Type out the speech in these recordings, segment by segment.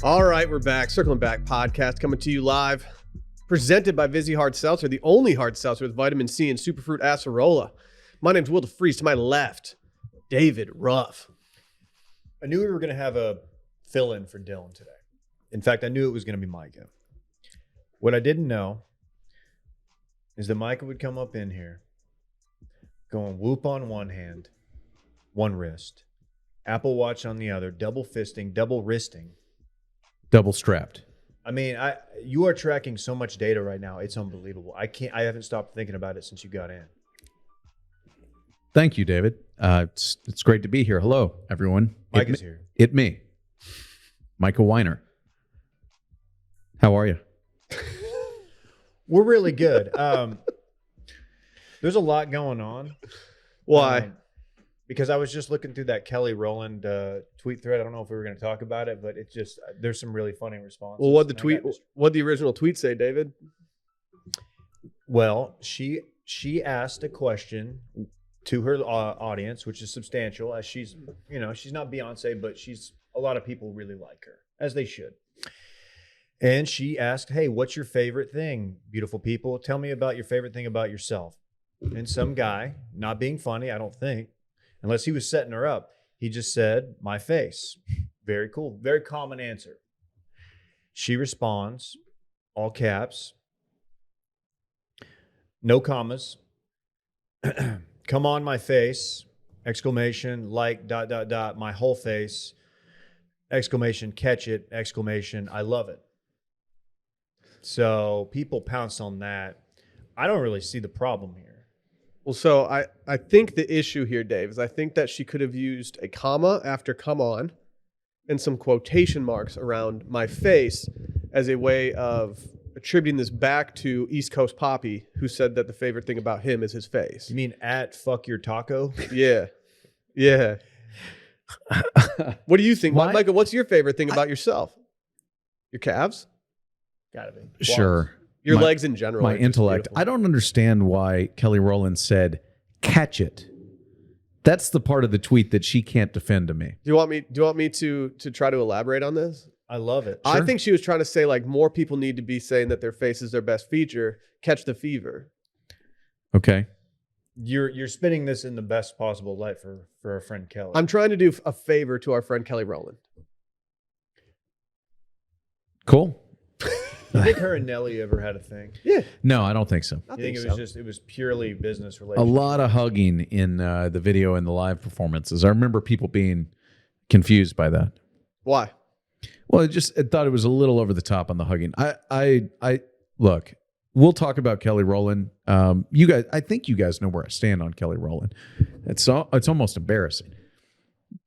All right, we're back. Circling Back podcast coming to you live. Presented by Vizzy Hard Seltzer, the only hard seltzer with vitamin C and superfruit acerola. My name's Will DeFreeze. To my left, David Ruff. I knew we were going to have a fill-in for Dillon today. In fact, I knew it was going to be Micah. What I didn't know is that Micah would come up in here going whoop on one hand, one wrist, Apple Watch on the other, double fisting, double wristing. Double strapped. I mean, you are tracking so much data right now. It's unbelievable. I haven't stopped thinking about it since you got in. Thank you, David. It's great to be here. Hello, everyone. Micah's here. Me, Micah Weiner. How are you? We're really good. There's a lot going on. Why? Because I was just looking through that Kelly Rowland tweet thread. I don't know if we were going to talk about it, but it's just there's some really funny responses. Well, what'd the original tweet say, David? Well, she asked a question to her audience, which is substantial, as she's not Beyonce, but a lot of people really like her, as they should. And she asked, "Hey, what's your favorite thing, beautiful people? Tell me about your favorite thing about yourself." And some guy, not being funny, I don't think, unless he was setting her up, he just said, "My face." Very cool. Very common answer. She responds, all caps, no commas. "Come on, my face, exclamation, like, ... my whole face, exclamation, catch it, exclamation, I love it." So people pounce on that. I don't really see the problem here. Well, so I think the issue here, Dave, is I think that she could have used a comma after "come on" and some quotation marks around "my face" as a way of attributing this back to East Coast Poppy, who said that the favorite thing about him is his face. You mean at fuck your taco? Yeah. Yeah. What do you think? Micah, what's your favorite thing about yourself? Your calves? Gotta be. Sure. Your legs in general. My intellect. I don't understand why Kelly Rowland said, "catch it." That's the part of the tweet that she can't defend to me. Do you want me to try to elaborate on this? I love it. Sure. I think she was trying to say like more people need to be saying that their face is their best feature. Catch the fever. Okay. You're spinning this in the best possible light for our friend Kelly. I'm trying to do a favor to our friend Kelly Rowland. Cool. You think her and Nelly ever had a thing? Yeah. No, I don't think so. I think it was purely business related. A lot of hugging in the video and the live performances. I remember people being confused by that. Why? Well, I thought it was a little over the top on the hugging. I look, we'll talk about Kelly Rowland. You guys, I think you guys know where I stand on Kelly Rowland. It's almost embarrassing.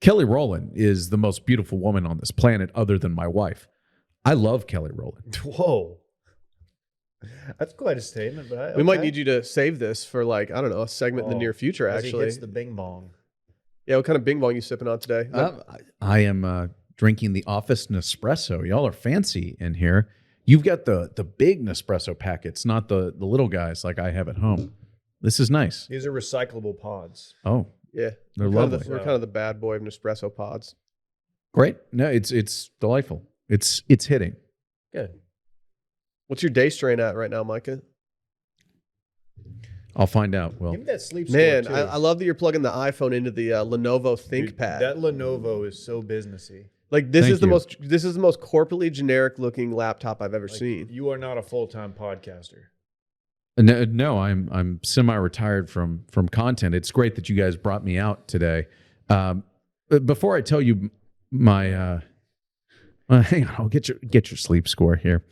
Kelly Rowland is the most beautiful woman on this planet other than my wife. I love Kelly Rowland. Whoa. That's quite a statement, but we might need you to save this for a segment in the near future, actually. He hits the bing bong. Yeah, what kind of bing bong you sipping on today? I am drinking the Office Nespresso. Y'all are fancy in here. You've got the big Nespresso packets, not the little guys like I have at home. This is nice. These are recyclable pods. Oh. Yeah. They're lovely. We're kind of the bad boy of Nespresso pods. Great. No, it's delightful. It's hitting. Good. What's your day strain at right now, Micah? I'll find out. Well, give me that sleep man, score too. I love that you're plugging the iPhone into the Lenovo ThinkPad. That Lenovo is so businessy. Like this is the most corporately generic looking laptop I've ever seen. You are not a full-time podcaster. No, I'm semi-retired from content. It's great that you guys brought me out today. Before I tell you my hang on, I'll get your sleep score here.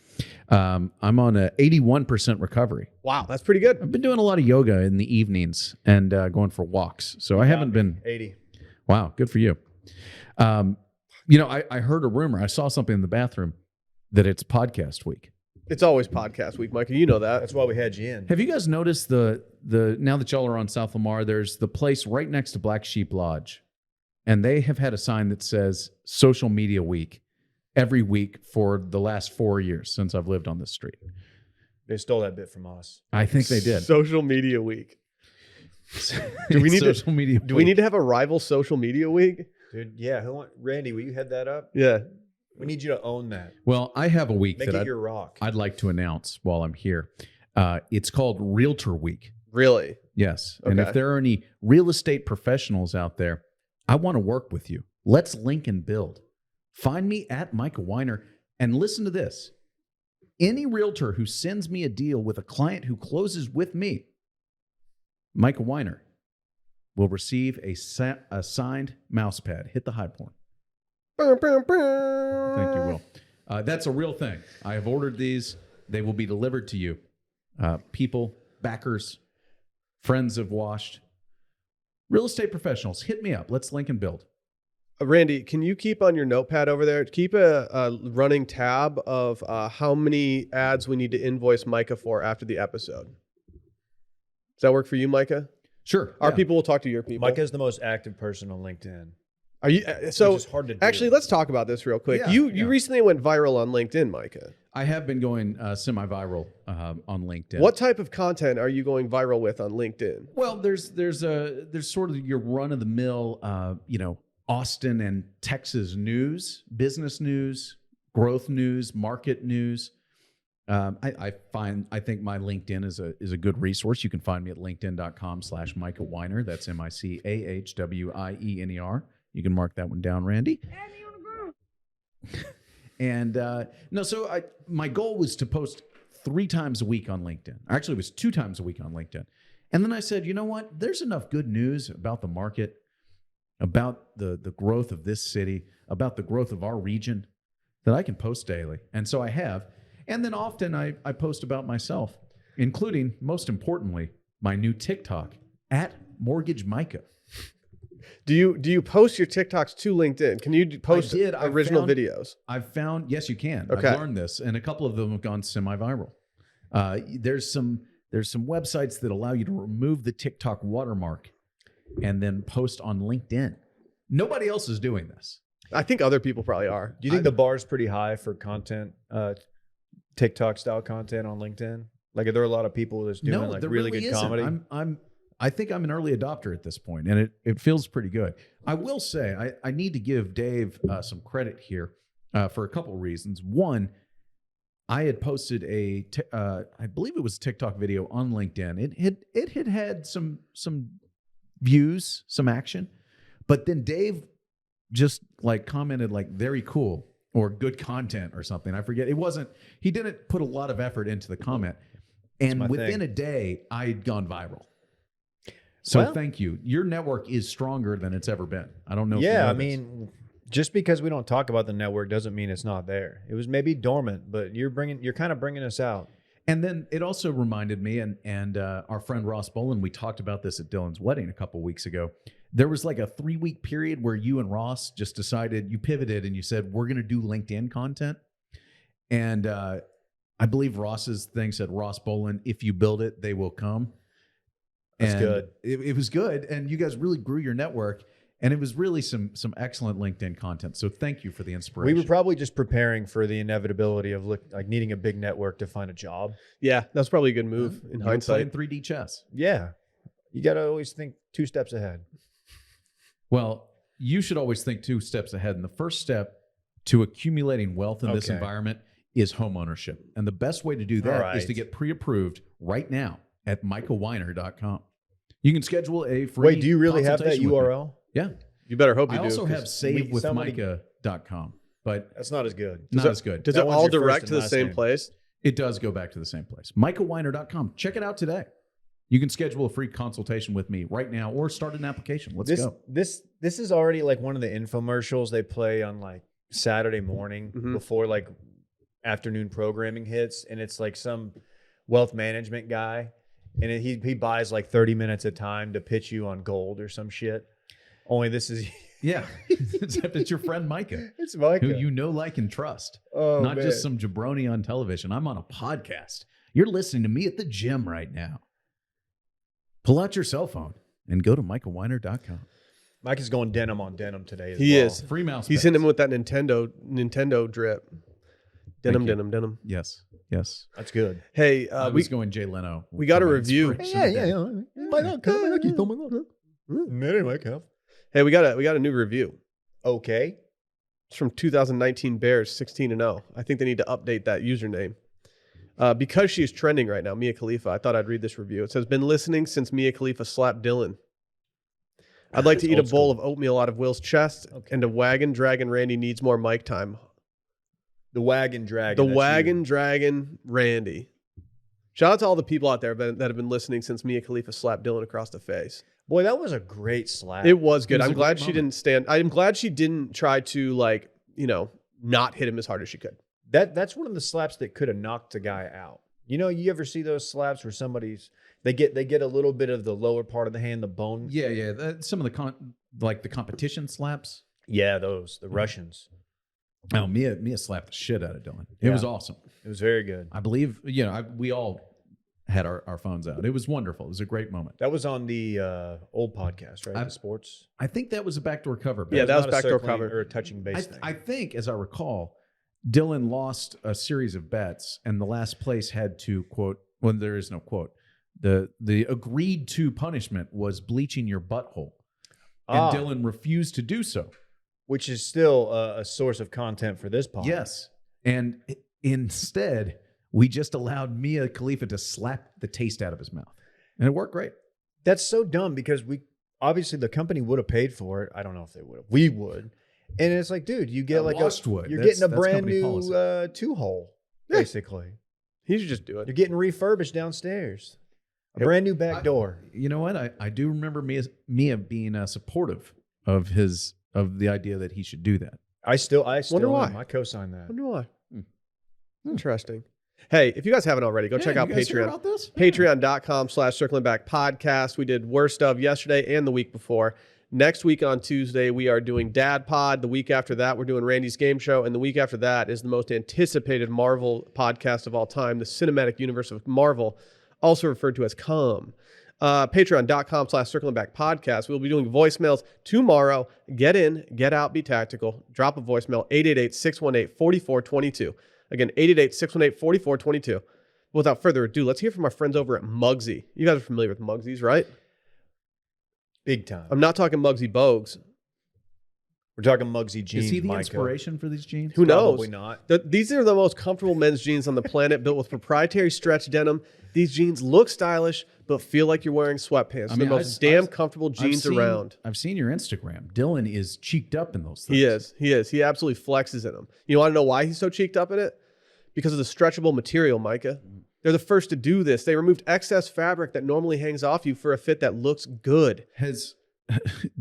I'm on a 81% recovery. Wow, that's pretty good. I've been doing a lot of yoga in the evenings and going for walks, so I haven't been 80. Wow, good for you. I heard a rumor. I saw something in the bathroom that it's podcast week. It's always podcast week, Micah. You know that. That's why we had you in. Have you guys noticed the now that y'all are on South Lamar, there's the place right next to Black Sheep Lodge, and they have had a sign that says Social Media Week. every week for the last 4 years since I've lived on this street. They stole that bit from us. I think they did. Social media week. Do we need social media? Do we need to have a rival social media week? Dude, yeah. Randy, will you head that up? Yeah. We need you to own that. Well, I have a week Make that it your rock. I'd like to announce while I'm here. It's called Realtor Week. Really? Yes. And Okay. if there are any real estate professionals out there, I want to work with you. Let's link and build. Find me at Micah Weiner and listen to this. Any realtor who sends me a deal with a client who closes with me, Micah Weiner, will receive a signed mouse pad. Hit the high point. Thank you, Will. That's a real thing. I have ordered these. They will be delivered to you. People, backers, friends have washed. Real estate professionals, hit me up. Let's link and build. Randy, can you keep on your notepad over there? Keep a running tab of how many ads we need to invoice Micah for after the episode. Does that work for you, Micah? Sure. Our yeah. people will talk to your people. Micah's the most active person on LinkedIn. Are you? So Which is hard to do. actually, let's talk about this real quick. Yeah, you yeah. recently went viral on LinkedIn, Micah. I have been going semi-viral on LinkedIn. What type of content are you going viral with on LinkedIn? Well, there's sort of your run-of-the-mill, Austin and Texas news, business news, growth news, market news. I think my LinkedIn is a good resource. You can find me at linkedin.com/Micah Weiner. That's MICAHWIENER. You can mark that one down, Randy. And my goal was to post 3 times a week on LinkedIn. Actually, it was 2 times a week on LinkedIn. And then I said, you know what? There's enough good news about the market, about the growth of this city, about the growth of our region that I can post daily. And so I have. And then often I post about myself, including, most importantly, my new TikTok at Mortgage Micah. Do you post your TikToks to LinkedIn? Can you post original videos? I've found, yes, you can. Okay. I've learned this, and a couple of them have gone semi-viral. There's some websites that allow you to remove the TikTok watermark and then post on LinkedIn. Nobody else is doing this. I think other people probably are. Do you think the bar is pretty high for content, TikTok style content on LinkedIn? Like, are there a lot of people that's doing there really good isn't. comedy? I think I'm an early adopter at this point, and it feels pretty good. I will say I need to give Dave some credit here for a couple of reasons. One, I had posted I believe it was a TikTok video on LinkedIn. It had some views, some action, but then Dave just commented very cool or good content or something. I forget. He didn't put a lot of effort into the comment, and within a day I had gone viral. So thank you. Your network is stronger than it's ever been. I don't know. Yeah, I mean, just because we don't talk about the network doesn't mean it's not there. It was maybe dormant, but you're kind of bringing us out. And then it also reminded me, and our friend Ross Bolin, we talked about this at Dillon's wedding a couple weeks ago. There was like a 3-week period where you and Ross just decided, you pivoted and you said, we're going to do LinkedIn content. And I believe Ross's thing said, Ross Bolin, if you build it, they will come. That's good. It was good. And you guys really grew your network. And it was really some excellent LinkedIn content. So thank you for the inspiration. We were probably just preparing for the inevitability of needing a big network to find a job. Yeah, that's probably a good move in hindsight. Playing 3D chess. Yeah. You got to always think 2 steps ahead. Well, you should always think 2 steps ahead. And the first step to accumulating wealth in this environment is home ownership. And the best way to do that is to get pre-approved right now at micahweiner.com. You can schedule a free Wait, do you really have that consultation with me. URL? Yeah. You better hope you I do. also have savewithmicah.com, but That's not as good. not as good. Does That it one's all your first direct and to the last same name. place? It does go back to the same place. micahweiner.com. Check it out today. You can schedule a free consultation with me right now or start an application. Let's go. This is already like one of the infomercials they play on Saturday morning before afternoon programming hits, and it's like some wealth management guy, and he buys 30 minutes of time to pitch you on gold or some shit. Only this is Yeah. Except it's your friend Micah. it's Micah, who you know, like, and trust. Oh, Not man. just some jabroni on television. I'm on a podcast. You're listening to me at the gym right now. Pull out your cell phone and go to micahweiner.com. Mike is going denim on denim today as He well. is. Free mouse. He's pads. hitting him with that Nintendo drip. Denim. Yes. That's good. Hey, I we was going Jay Leno. we got a for my review. inspiration today. Anyway, Kev. Hey, we got a new review. Okay. It's from 2019 Bears 16-0. I think they need to update that username. Because she's trending right now, Mia Khalifa, I thought I'd read this review. It says, been listening since Mia Khalifa slapped Dillon. I'd like to eat a bowl of oatmeal out of Will's chest and a wagon dragon Randy needs more mic time. The wagon dragon. The wagon dragon Randy. Shout out to all the people out there that have been listening since Mia Khalifa slapped Dillon across the face. Boy, that was a great slap. It was good. It was I'm a glad great she didn't stand. I'm glad she didn't try to not hit him as hard as she could. That's one of the slaps that could have knocked a guy out. You know, you ever see those slaps where they get a little bit of the lower part of the hand, the bone? Yeah. Some of the competition slaps. Yeah, the Russians. Oh, Mia slapped the shit out of Dillon. It was awesome. It was very good. I believe, we all had our phones out. It was wonderful. It was a great moment. That was on the old podcast, right? The sports. I think that was a backdoor cover. Yeah, that was not a backdoor circling cover. or a touching base thing. I think, as I recall, Dillon lost a series of bets, and the last place had to quote. Well, there is no quote. The agreed to punishment was bleaching your butthole, and Dillon refused to do so. Which is still a source of content for this podcast. Yes, and instead we just allowed Mia Khalifa to slap the taste out of his mouth, and it worked great. That's so dumb because obviously the company would have paid for it. I don't know if they would have. We would. And it's like, dude, you get you're getting a brand new 2-hole, basically. He should just do it. You're getting refurbished downstairs. A brand new back door. You know what? I do remember Mia being supportive of the idea that he should do that. I still Wonder why. am. I co-sign that. I wonder why. Interesting. Hey, if you guys haven't already, go check out you guys hear Patreon. about this? Patreon.com/Circling Back Podcast. We did Worst of yesterday and the week before. Next week on Tuesday, we are doing Dad Pod. The week after that, we're doing Randy's Game Show. And the week after that is the most anticipated Marvel podcast of all time, the Cinematic Universe of Marvel, also referred to as COM. Patreon.com/Circling Back Podcast. We'll be doing voicemails tomorrow. Get in, get out, be tactical. Drop a voicemail, 888-618-4422. Again, 888-618-4422. Without further ado, let's hear from our friends over at Muggsy. You guys are familiar with Muggsy's, right? Big time. I'm not talking Muggsy Bogues. We're talking Muggsy jeans, Is he the Micah. inspiration for these jeans? Who knows? Probably not. These are the most comfortable men's jeans on the planet, built with proprietary stretch denim. These jeans look stylish, but feel like you're wearing sweatpants. They're the most damn comfortable jeans around. I've seen your Instagram. Dillon is cheeked up in those things. He is. He absolutely flexes in them. You want to know why he's so cheeked up in it? Because of the stretchable material, Micah. They're the first to do this. They removed excess fabric that normally hangs off you for a fit that looks good.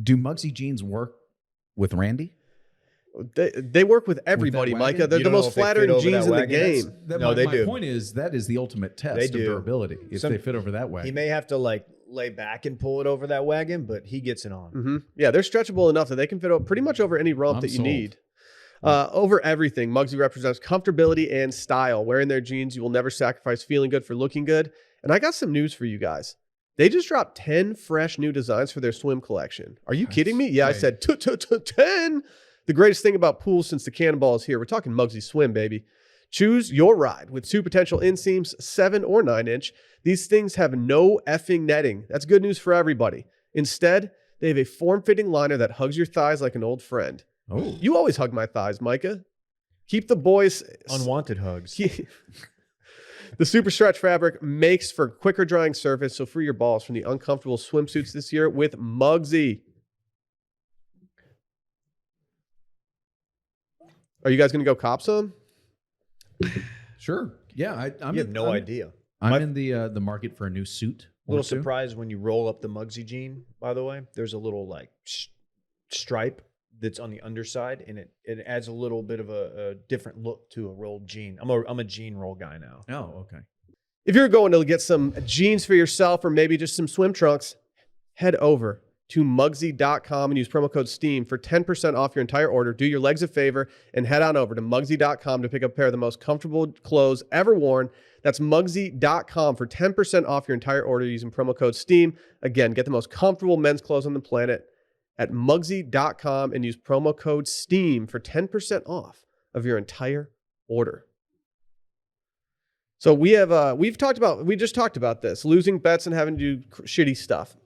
Do Muggsy jeans work with Randy? They work with everybody, With that wagon? Micah. They're You the don't know most if they flattering fit over jeans that in the wagon? game. No, they my do. point is that is the ultimate test They of do. durability. If they fit over that wagon. He may have to lay back and pull it over that wagon, but he gets it on. Mm-hmm. Yeah, they're stretchable enough that they can fit pretty much over any rump I'm that you sold. need. Over everything, Muggsy represents comfortability and style. Wearing their jeans, you will never sacrifice feeling good for looking good. And I got some news for you guys. They just dropped 10 fresh new designs for their swim collection. Are you kidding me? Yeah, I said 10. The greatest thing about pools since the cannonball is here. We're talking Muggsy Swim, baby. Choose your ride with 2 potential inseams, 7 or 9 inch. These things have no effing netting. That's good news for everybody. Instead, they have a form-fitting liner that hugs your thighs like an old friend. Oh, You always hug my thighs, Micah. Keep the boys... Unwanted hugs. The super stretch fabric makes for quicker drying surface, so free your balls from the uncomfortable swimsuits this year with Muggsy. Are you guys going to go cop some? sure. Yeah, You have no idea. I'm in the market for a new suit. A little or two. surprised when you roll up the Muggsy jean, by the way. There's a little stripe that's on the underside, and it adds a little bit of a different look to a rolled jean. I'm a jean roll guy now. Oh, okay. If you're going to get some jeans for yourself or maybe just some swim trunks, head over to Muggsy.com and use promo code STEAM for 10% off your entire order. Do your legs a favor and head on over to Muggsy.com to pick up a pair of the most comfortable clothes ever worn. That's Muggsy.com for 10% off your entire order using promo code STEAM. Again, get the most comfortable men's clothes on the planet at Mugsy.com and use promo code STEAM for 10% off of your entire order. So we just talked about this, losing bets and having to do shitty stuff.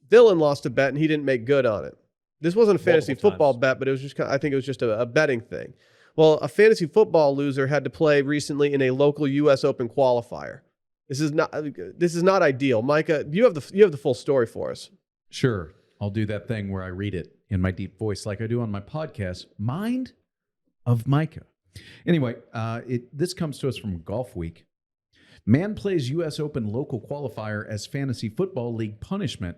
Dillon lost a bet and he didn't make good on it. This wasn't a fantasy football bet, but it was just I think it was just a betting thing. Well, a fantasy football loser had to play recently in a local U.S. Open qualifier. This is not ideal. Micah, you have the full story for us. Sure. I'll do that thing where I read it in my deep voice like I do on my podcast, Mind of Micah. Anyway, this comes to us from Golf Week. Man plays U.S. Open local qualifier as fantasy football league punishment.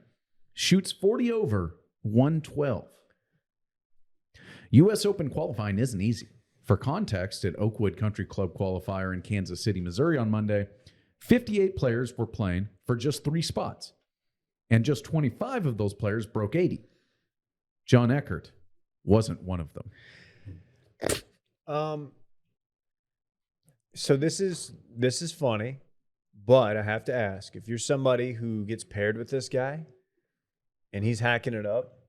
Shoots 40 over, 112. U.S. Open qualifying isn't easy. For context, at Oakwood Country Club qualifier in Kansas City, Missouri on Monday, 58 players were playing for just 3 spots. And just 25 of those players broke 80. John Eckert wasn't one of them. So this is funny, but I have to ask, if you're somebody who gets paired with this guy and he's hacking it up,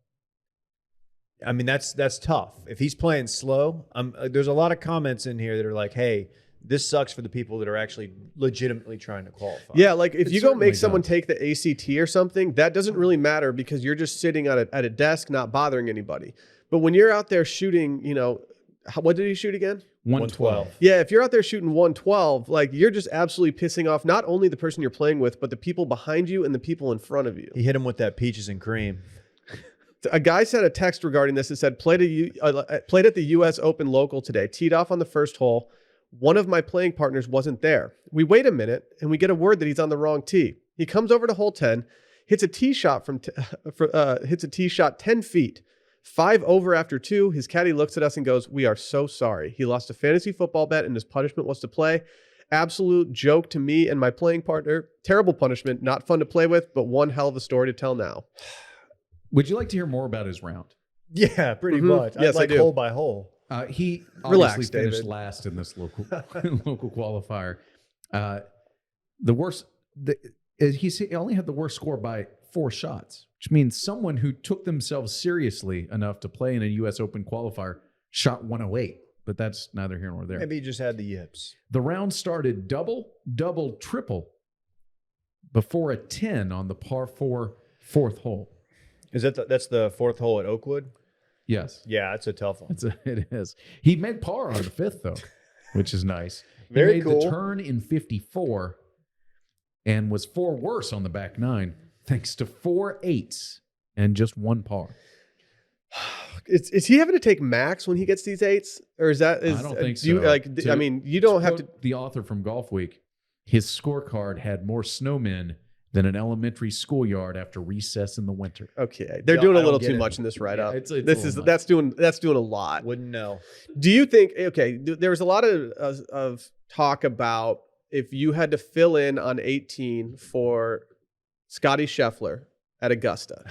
I mean, that's tough. If he's playing slow, there's a lot of comments in here that are like, hey, this sucks for the people that are actually legitimately trying to qualify. Yeah, like if you go make someone does. take the ACT or something, that doesn't really matter because you're just sitting at a desk not bothering anybody. But when you're out there shooting, what did he shoot again? 112. Yeah, if you're out there shooting 112, like you're just absolutely pissing off not only the person you're playing with, but the people behind you and the people in front of you. He hit him with that peaches and cream. A guy sent a text regarding this that said, played at the U.S. Open local today, teed off on the first hole. One of my playing partners wasn't there. We wait a minute and we get a word that he's on the wrong tee. He comes over to hole 10, hits a tee shot hits a tee shot 10 feet. 5 over after 2. His caddy looks at us and goes, "We are so sorry. He lost a fantasy football bet and his punishment was to play. Absolute joke to me and my playing partner. Terrible punishment. Not fun to play with, but one hell of a story to tell now." Would you like to hear more about his round? Yeah, pretty much. Yes, I'd I do. hole by hole. He Relax, obviously finished David. last in this local qualifier. The worst, he only had the worst score by 4 shots, which means someone who took themselves seriously enough to play in a U.S. Open qualifier shot 108. But that's neither here nor there. Maybe he just had the yips. The round started double, double, triple before a 10 on the par 4 fourth hole. Is that that's the 4th hole at Oakwood? Yes. Yeah, it's a tough one. It is. He made par on the 5th, though, which is nice. Very he made cool. the turn in 54 and was 4 worse on the back 9, thanks to 4 8s and just 1 par. Is he having to take max when he gets these 8s? Or I don't think so. You don't have to. The author from Golf Week, his scorecard had more snowmen than an elementary schoolyard after recess in the winter. Okay, they're No, doing I a don't little get too it. much in this write-up. it's a little much. That's doing a lot. Wouldn't know. Do you think? Okay, there was a lot of talk about if you had to fill in on 18 for Scotty Scheffler at Augusta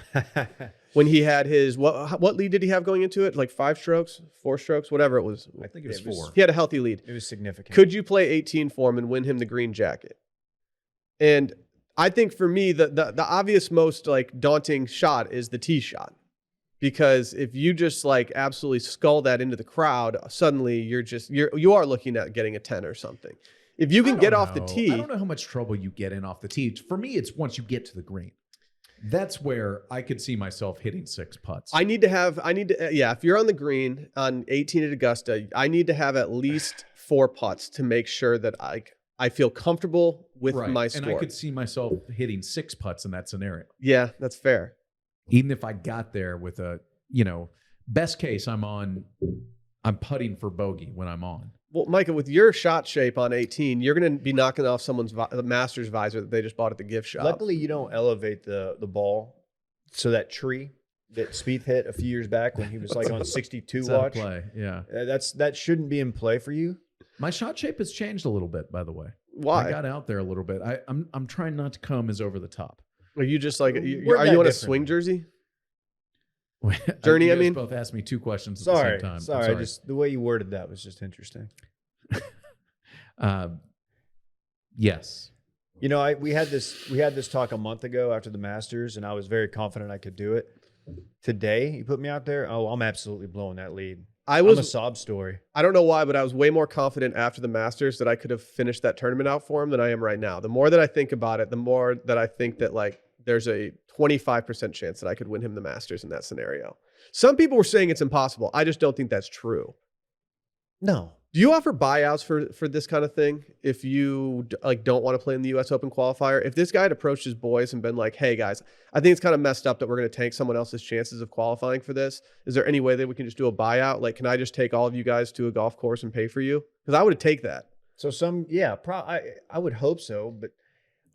when he had his what lead did he have going into it? Like 5 strokes, 4 strokes, whatever it was. I think it was 4. He had a healthy lead. It was significant. Could you play 18 for him and win him the green jacket? And I think for me, the obvious most like daunting shot is the tee because if you just like absolutely skull that into the crowd, suddenly you are looking at getting a 10 or something. If you can get off the tee, I don't know how much trouble you get in off the tee. For me, it's once you get to the green. That's where I could see myself hitting 6 putts. if you're on the green on 18 at Augusta, I need to have at least 4 putts to make sure that I feel comfortable with my score. And I could see myself hitting 6 putts in that scenario. Yeah, that's fair. Even if I got there with a, best case, I'm putting for bogey when I'm on. Well, Micah, with your shot shape on 18, you're going to be knocking off someone's the Masters visor that they just bought at the gift shop. Luckily, you don't elevate the ball. So that tree that Spieth hit a few years back when he was like on 62 It's out of watch. play. Yeah. That shouldn't be in play for you. My shot shape has changed a little bit, by the way. Why? I got out there a little bit. I'm trying not to come as over the top. Are you just like, are We're you that on a different. swing jersey? Journey, I mean? both asked me 2 questions at Sorry, the same time. I'm sorry. Just the way you worded that was just interesting. Yes. We had this talk a month ago after the Masters, and I was very confident I could do it. today, you put me out there, oh, I'm absolutely blowing that lead. I'm a sob story. I don't know why, but I was way more confident after the Masters that I could have finished that tournament out for him than I am right now. The more that I think about it, the more that I think that like there's a 25% chance that I could win him the Masters in that scenario. Some people were saying it's impossible. I just don't think that's true. No. Do you offer buyouts for this kind of thing? If you like don't want to play in the U.S. Open qualifier, if this guy had approached his boys and been like, "Hey guys, I think it's kind of messed up that we're going to tank someone else's chances of qualifying for this. Is there any way that we can just do a buyout? Like, can I just take all of you guys to a golf course and pay for you? Because I would take that." So I would hope so, but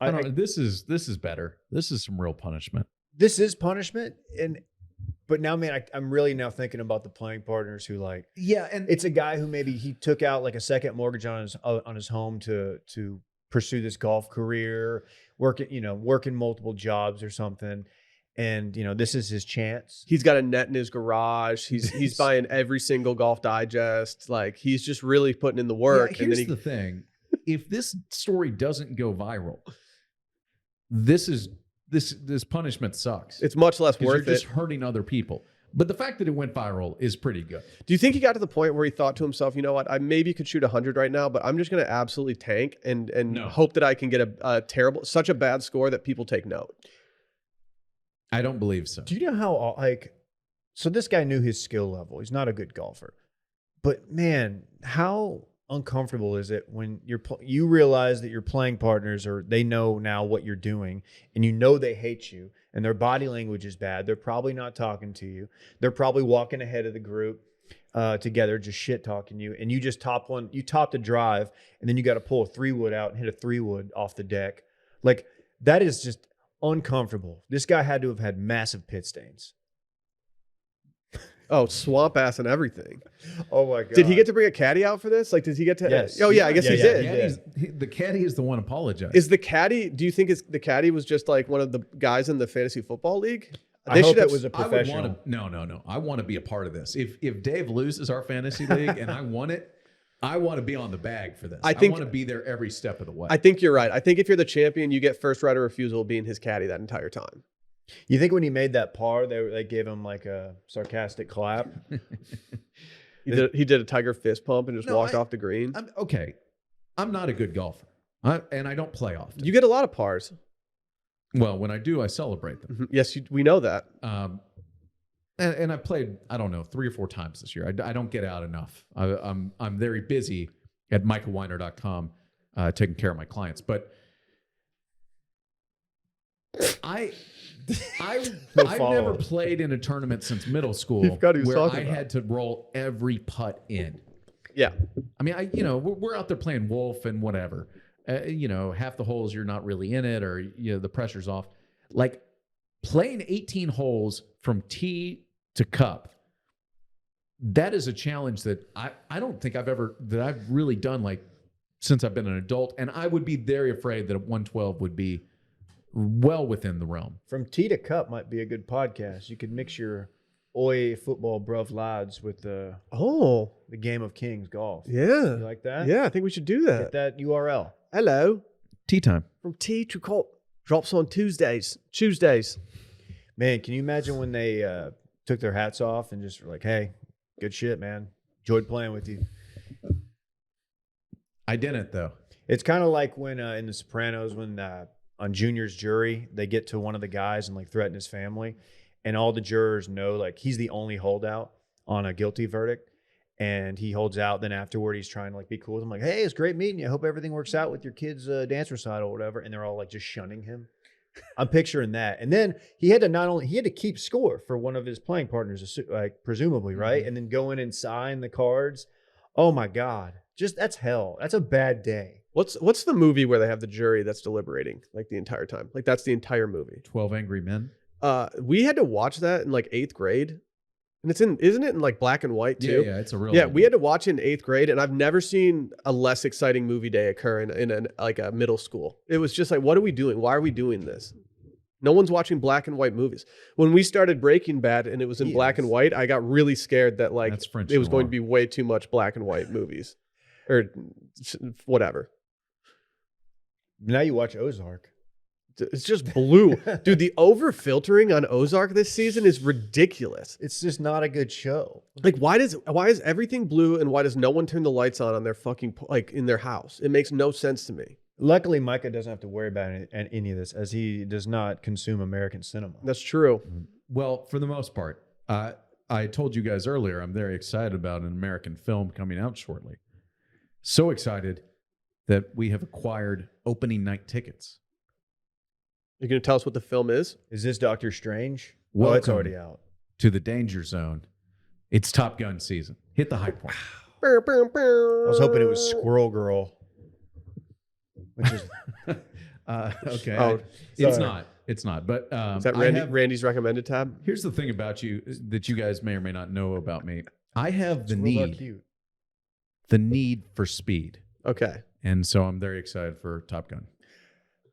I don't know. This is better. This is some real punishment. This is punishment, but now, man, I'm really now thinking about the playing partners who like. Yeah, and it's a guy who maybe he took out like a second mortgage on his home to pursue this golf career, working multiple jobs or something, and this is his chance. He's got a net in his garage. He's buying every single Golf Digest. Like he's just really putting in the work. Yeah, here's the thing: if this story doesn't go viral, this punishment sucks. It's much less worth it. You're just hurting other people. But the fact that it went viral is pretty good. Do you think he got to the point where he thought to himself, you know what, I maybe could shoot 100 right now, but I'm just going to absolutely tank and hope that I can get such a bad score that people take note? I don't believe so. Do you know how so this guy knew his skill level. He's not a good golfer. But man, how uncomfortable is it when you realize that your playing partners they know now what you're doing and they hate you and their body language is bad. They're probably not talking to you. They're probably walking ahead of the group together, just shit talking you. And you just topped a drive and then you got to pull a 3-wood out and hit a 3-wood off the deck. Like that is just uncomfortable. This guy had to have had massive pit stains. Oh, swamp ass and everything. Oh my God. Did he get to bring a caddy out for this? Like, did he get to? Yes. Oh yeah, I guess he did. The caddy is the one apologizing. Is the caddy? Do you think the caddy was just like one of the guys in the fantasy football league? I hope it was a professional. No. I want to be a part of this. If Dave loses our fantasy league and I won it, I want to be on the bag for this. I want to be there every step of the way. I think you're right. I think if you're the champion, you get first right of refusal being his caddy that entire time. You think when he made that par, they gave him like a sarcastic clap? He did a tiger fist pump and just walked off the green. I'm not a good golfer, and I don't play often. You get a lot of pars. Well, when I do, I celebrate them. Mm-hmm. Yes, we know that. And I played, I don't know, 3 or 4 times this year. I don't get out enough. I'm very busy at micahweiner.com taking care of my clients, but I've never played in a tournament since middle school where I had to roll every putt in. Yeah. I mean, we're out there playing Wolf and whatever. Half the holes you're not really in it or the pressure's off. Like playing 18 holes from tee to cup, that is a challenge that I don't think I've really done like since I've been an adult. And I would be very afraid that a 112 would be well within the realm. From tee to cup might be a good podcast. You could mix your Oi football bruv lads with the Game of Kings golf. Yeah. You like that? Yeah, I think we should do that. Get that URL. Hello. Tea time. From tee to cup. Drops on Tuesdays. Man, can you imagine when they took their hats off and just were like, hey, good shit, man. Enjoyed playing with you. I didn't, though. It's kind of like when in The Sopranos, when on Junior's jury, they get to one of the guys and like threaten his family. And all the jurors know like he's the only holdout on a guilty verdict. And he holds out. Then afterward, he's trying to like be cool with him. Like, hey, it's great meeting you. I hope everything works out with your kid's dance recital or whatever. And they're all like just shunning him. I'm picturing that. And then he had to keep score for one of his playing partners, like presumably, right? And then go in and sign the cards. Oh my God. That's hell. That's a bad day. What's the movie where they have the jury that's deliberating like the entire time? Like that's the entire movie. 12 Angry Men. We had to watch that in like 8th grade. And isn't it in like black and white too? Yeah, it's a real. Yeah, we had to watch it in 8th grade, and I've never seen a less exciting movie day occur in a middle school. It was just like, what are we doing? Why are we doing this? No one's watching black and white movies. When we started Breaking Bad and it was in black and white, I got really scared that like it was going to be way too much black and white movies, or whatever. Now you watch Ozark. It's just blue. Dude, the over filtering on Ozark this season is ridiculous. It's just not a good show. Like, why is everything blue and why does no one turn the lights on their fucking, like, in their house? It makes no sense to me. Luckily, Micah doesn't have to worry about any of this, as he does not consume American cinema. That's true. Well, for the most part, I told you guys earlier, I'm very excited about an American film coming out shortly. So excited that we have acquired opening night tickets. You're going to tell us what the film is? Is this Doctor Strange? Welcome Oh, it's already out. to the danger zone. It's Top Gun season. Hit the high point. I was hoping it was Squirrel Girl. Which is Okay. Oh, it's sorry. not. It's not. But Is that I have- Randy's recommended tab? here's the thing about you that you guys may or may not know about me. I have the Squirrels are need, cute. the need for speed. Okay. And so I'm very excited for Top Gun.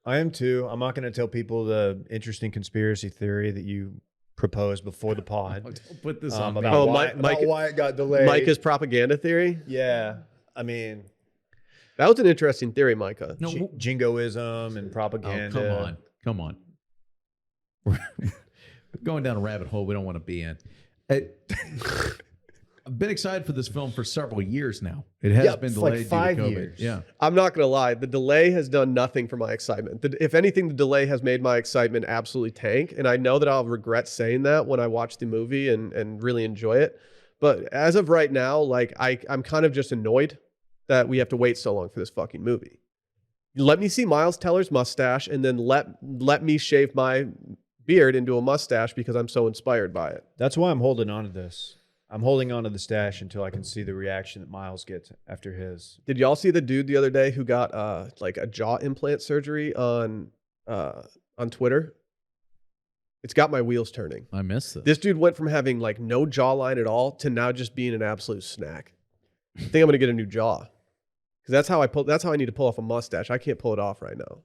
I am too. I'm not going to tell people the interesting conspiracy theory that you proposed before the pod Don't put this on me. about, Oh, why, Mike- about why it got delayed. Micah's propaganda theory? Yeah. I mean, That was an interesting theory, Micah. No, jingoism and oh, propaganda. come on. We're going down a rabbit hole we don't want to be in. I've been excited for this film for several years now. It has Yeah, been for like delayed 5 due to COVID. years. Yeah. I'm not going to lie. The delay has done nothing for my excitement. If anything, the delay has made my excitement absolutely tank. And I know that I'll regret saying that when I watch the movie and really enjoy it. But as of right now, like I'm kind of just annoyed that we have to wait so long for this fucking movie. Let me see Miles Teller's mustache and then let me shave my beard into a mustache because I'm so inspired by it. That's why I'm holding on to this. I'm holding on to the stash until I can see the reaction that Miles gets after his. Did y'all see the dude the other day who got like a jaw implant surgery on Twitter? It's got my wheels turning. I missed this. This dude went from having like no jawline at all to now just being an absolute snack. I think I'm gonna get a new jaw because that's how I need to pull off a mustache. I can't pull it off right now.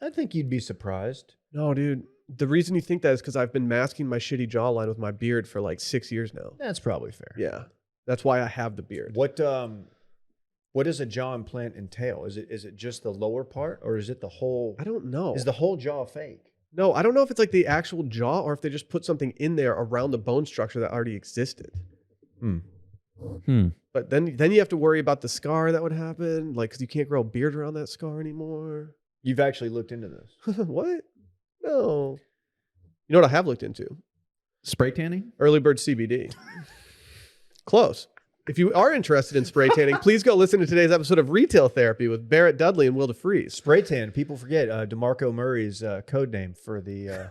I think you'd be surprised. No, dude. The reason you think that is because I've been masking my shitty jawline with my beard for like 6 years now. That's probably fair. Yeah, that's why I have the beard. What does a jaw implant entail? Is it just the lower part, or is it the whole? I don't know. Is the whole jaw fake? No, I don't know if it's like the actual jaw or if they just put something in there around the bone structure that already existed. But then you have to worry about the scar that would happen, like because you can't grow a beard around that scar anymore. You've actually looked into this. What? No. You know what I have looked into? Spray tanning? Early bird CBD. Close. If you are interested in spray tanning, please go listen to today's episode of Retail Therapy with Barrett Dudley and Will DeFreeze. Spray tan. People forget DeMarco Murray's code name for the.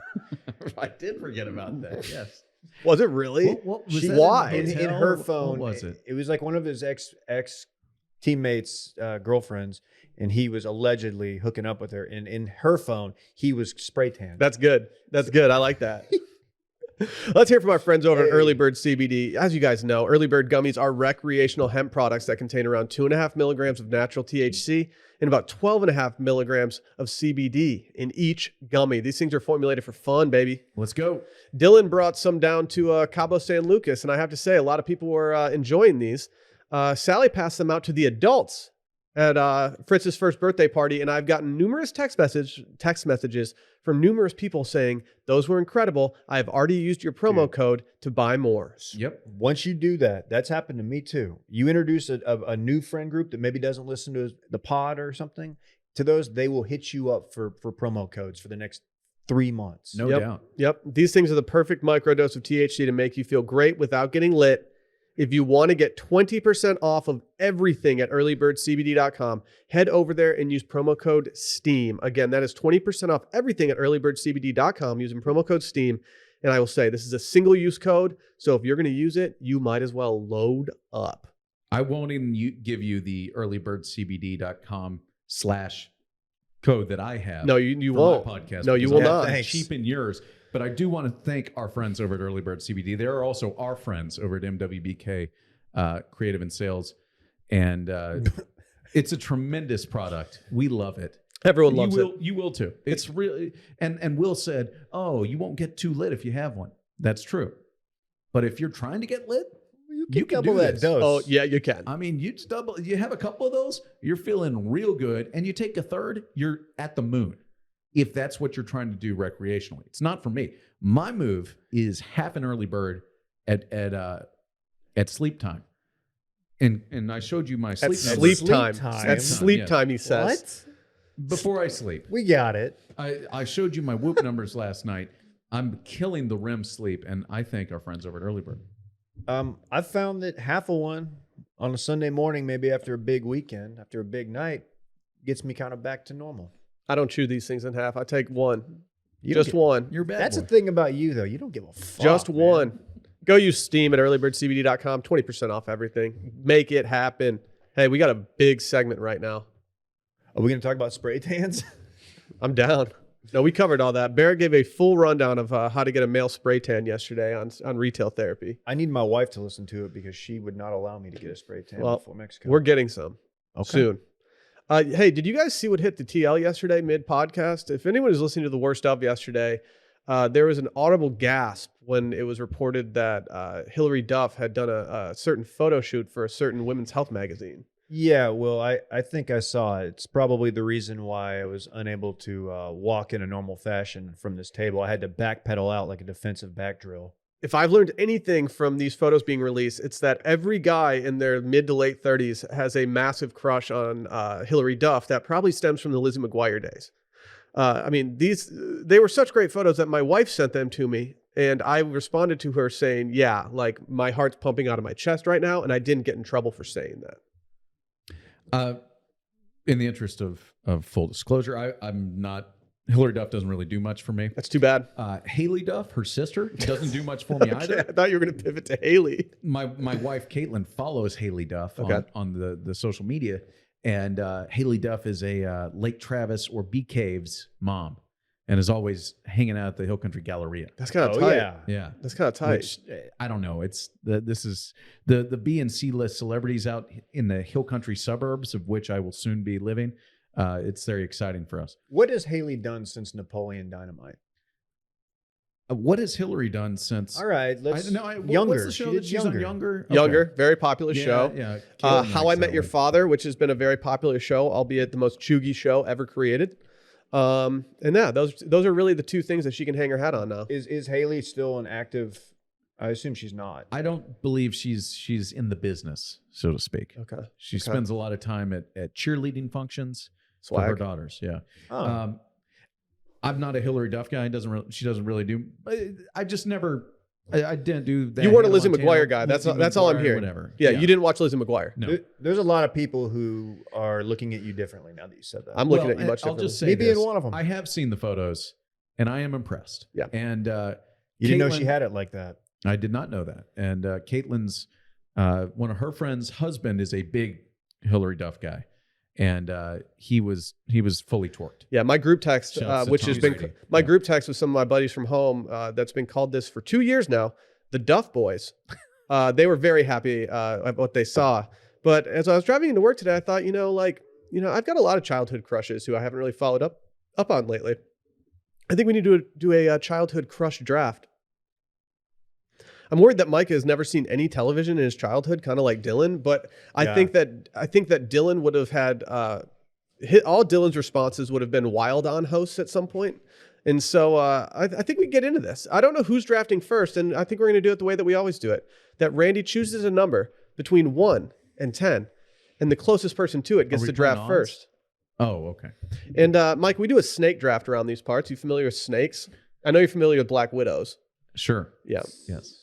I did forget about that. Yes. Was it really? What was She- that why? in the in hotel? her What phone. was it? It was like one of his ex teammates' girlfriends, and he was allegedly hooking up with her. And in her phone, he was spray tan. That's good. That's good. I like that. Let's hear from our friends over at Early Bird CBD. As you guys know, Early Bird gummies are recreational hemp products that contain around 2.5 milligrams of natural THC and about 12.5 milligrams of CBD in each gummy. These things are formulated for fun, baby. Let's go. Dillon brought some down to Cabo San Lucas, and I have to say, a lot of people were enjoying these. Sally passed them out to the adults at Fritz's first birthday party, and I've gotten numerous text messages from numerous people saying, those were incredible. I've already used your promo code to buy more. Yep. Once you do that, that's happened to me too. You introduce a new friend group that maybe doesn't listen to the pod or something. To those, they will hit you up for promo codes for the next 3 months. No Yep. doubt. Yep. These things are the perfect microdose of THC to make you feel great without getting lit. If you want to get 20% off of everything at earlybirdcbd.com, head over there and use promo code STEAM. Again, that is 20% off everything at earlybirdcbd.com using promo code STEAM. And I will say this is a single-use code, so if you're going to use it, you might as well load up. I won't even give you the earlybirdcbd.com/code that I have. No, you for won't. My podcast No, you because will I not. have to Thanks. cheapen yours. But I do want to thank our friends over at Early Bird CBD. They are also our friends over at MWBK Creative and Sales. And it's a tremendous product. We love it. Everyone loves it. You will too. It's really, and Will said, oh, you won't get too lit if you have one. That's true. But if you're trying to get lit, you can double do that this. dose. Oh, yeah, you can. I mean, you have a couple of those, you're feeling real good, and you take a third, you're at the moon. if that's what you're trying to do recreationally. It's not for me. My move is half an early bird at sleep time. And I showed you my sleep At numbers. sleep time. time. At sleep Yeah. time, he says. What? Before I sleep. We got it. I showed you my Whoop numbers last night. I'm killing the REM sleep, and I thank our friends over at Early Bird. I've found that half of one on a Sunday morning, maybe after a big weekend, after a big night, gets me kind of back to normal. I don't chew these things in half. I take one. You don't Just get- one. You're a bad That's boy. the thing about you, though. You don't give a fuck. Just man. one. Go use Steam at earlybirdcbd.com. 20% off everything. Make it happen. Hey, we got a big segment right now. Are we going to talk about spray tans? I'm down. No, we covered all that. Barrett gave a full rundown of how to get a male spray tan yesterday on Retail Therapy. I need my wife to listen to it because she would not allow me to get a spray tan Well, before Mexico. We're getting some soon. Hey, did you guys see what hit the TL yesterday mid-podcast? If anyone is listening to the worst of yesterday, there was an audible gasp when it was reported that Hilary Duff had done a certain photo shoot for a certain women's health magazine. Yeah, well, I think I saw it. It's probably the reason why I was unable to walk in a normal fashion from this table. I had to backpedal out like a defensive back drill. If I've learned anything from these photos being released, it's that every guy in their mid to late 30s has a massive crush on Hilary Duff that probably stems from the Lizzie McGuire days. I mean, they were such great photos that my wife sent them to me, and I responded to her saying, yeah, like my heart's pumping out of my chest right now, and I didn't get in trouble for saying that. In the interest of full disclosure, I'm not. Hilary Duff doesn't really do much for me. That's too bad. Haley Duff, her sister, doesn't do much for me Okay, either. I thought you were going to pivot to Haley. My wife Caitlin follows Haley Duff Okay. on the social media, and Haley Duff is a Lake Travis or Bee Caves mom, and is always hanging out at the Hill Country Galleria. That's kind of tight. yeah. Yeah, That's kind of tight. which I don't know. It's this is the B and C list celebrities out in the Hill Country suburbs, of which I will soon be living. It's very exciting for us. What has Haley done since Napoleon Dynamite? What has Hillary done since? All right, let's Younger. What's the show She that did she's on? Younger. Okay. Younger, very popular show. Yeah. How I Met Your Father, which has been a very popular show, albeit the most chuggy show ever created. And yeah, those are really the two things that she can hang her hat on now. Is Haley still an active? I assume she's not. I don't believe she's in the business, so to speak. Okay. She spends a lot of time at cheerleading functions for her Swag. daughters. Yeah. Oh. I'm not a Hillary Duff guy. She doesn't really do. I just never. I didn't do that. You weren't a Hannah Lizzie Montana, McGuire guy. That's all I'm McGuire, hearing. Whatever. Yeah, you didn't watch Lizzie McGuire. No. There's a lot of people who are looking at you differently now that you said that. I'm looking at you much I'll differently. just say Maybe this. in one of them. I have seen the photos, and I am impressed. Yeah. And You didn't know Caitlin- she had it like that. I did not know that. And Caitlin's one of her friends' husband is a big Hillary Duff guy, and he was fully torqued. Yeah, my group text, Shouts to which has Tom been Brady. my Yeah. group text with some of my buddies from home, that's been called this for 2 years now. The Duff Boys. They were very happy at what they saw. But as I was driving into work today, I thought, I've got a lot of childhood crushes who I haven't really followed up on lately. I think we need to do a childhood crush draft. I'm worried that Micah has never seen any television in his childhood, kind of like Dillon. But I Yeah. think that Dillon would have had all Dillon's responses would have been Wild On hosts at some point. And so I think we get into this. I don't know who's drafting first, and I think we're going to do it the way that we always do it. That Randy chooses a number between 1 and 10, and the closest person to it gets we to playing draft odds? first. Oh, okay. And Mike, we do a snake draft around these parts. You familiar with snakes? I know you're familiar with black widows. Sure. Yeah. Yes.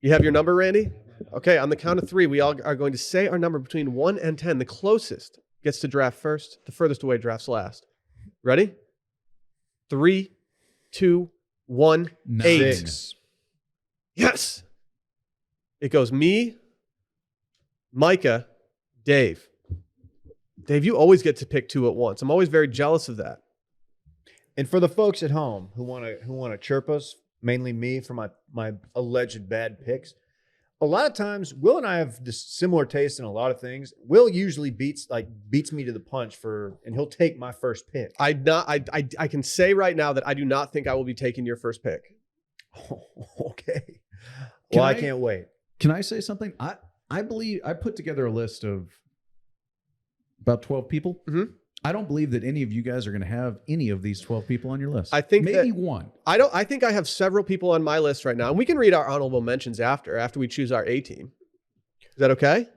You have your number, Randy? Okay, on the count of 3, we all are going to say our number between 1 and 10. The closest gets to draft first. The furthest away drafts last. Ready? 3, 2, 1, 8. 6. Yes! It goes me, Micah, Dave. Dave, you always get to pick 2 at once. I'm always very jealous of that. And for the folks at home who want to chirp us, mainly me for my alleged bad picks, a lot of times Will and I have this similar taste in a lot of things. Will usually beats me to the punch and he'll take my first pick. I can say right now that I do not think I will be taking your first pick. Okay. Can Well, I I- can't wait. Can I say something? I believe I put together a list of about 12 people. Mhm. I don't believe that any of you guys are going to have any of these 12 people on your list. I think maybe that- one. I think I have several people on my list right now, and we can read our honorable mentions after we choose our A team. Is that okay?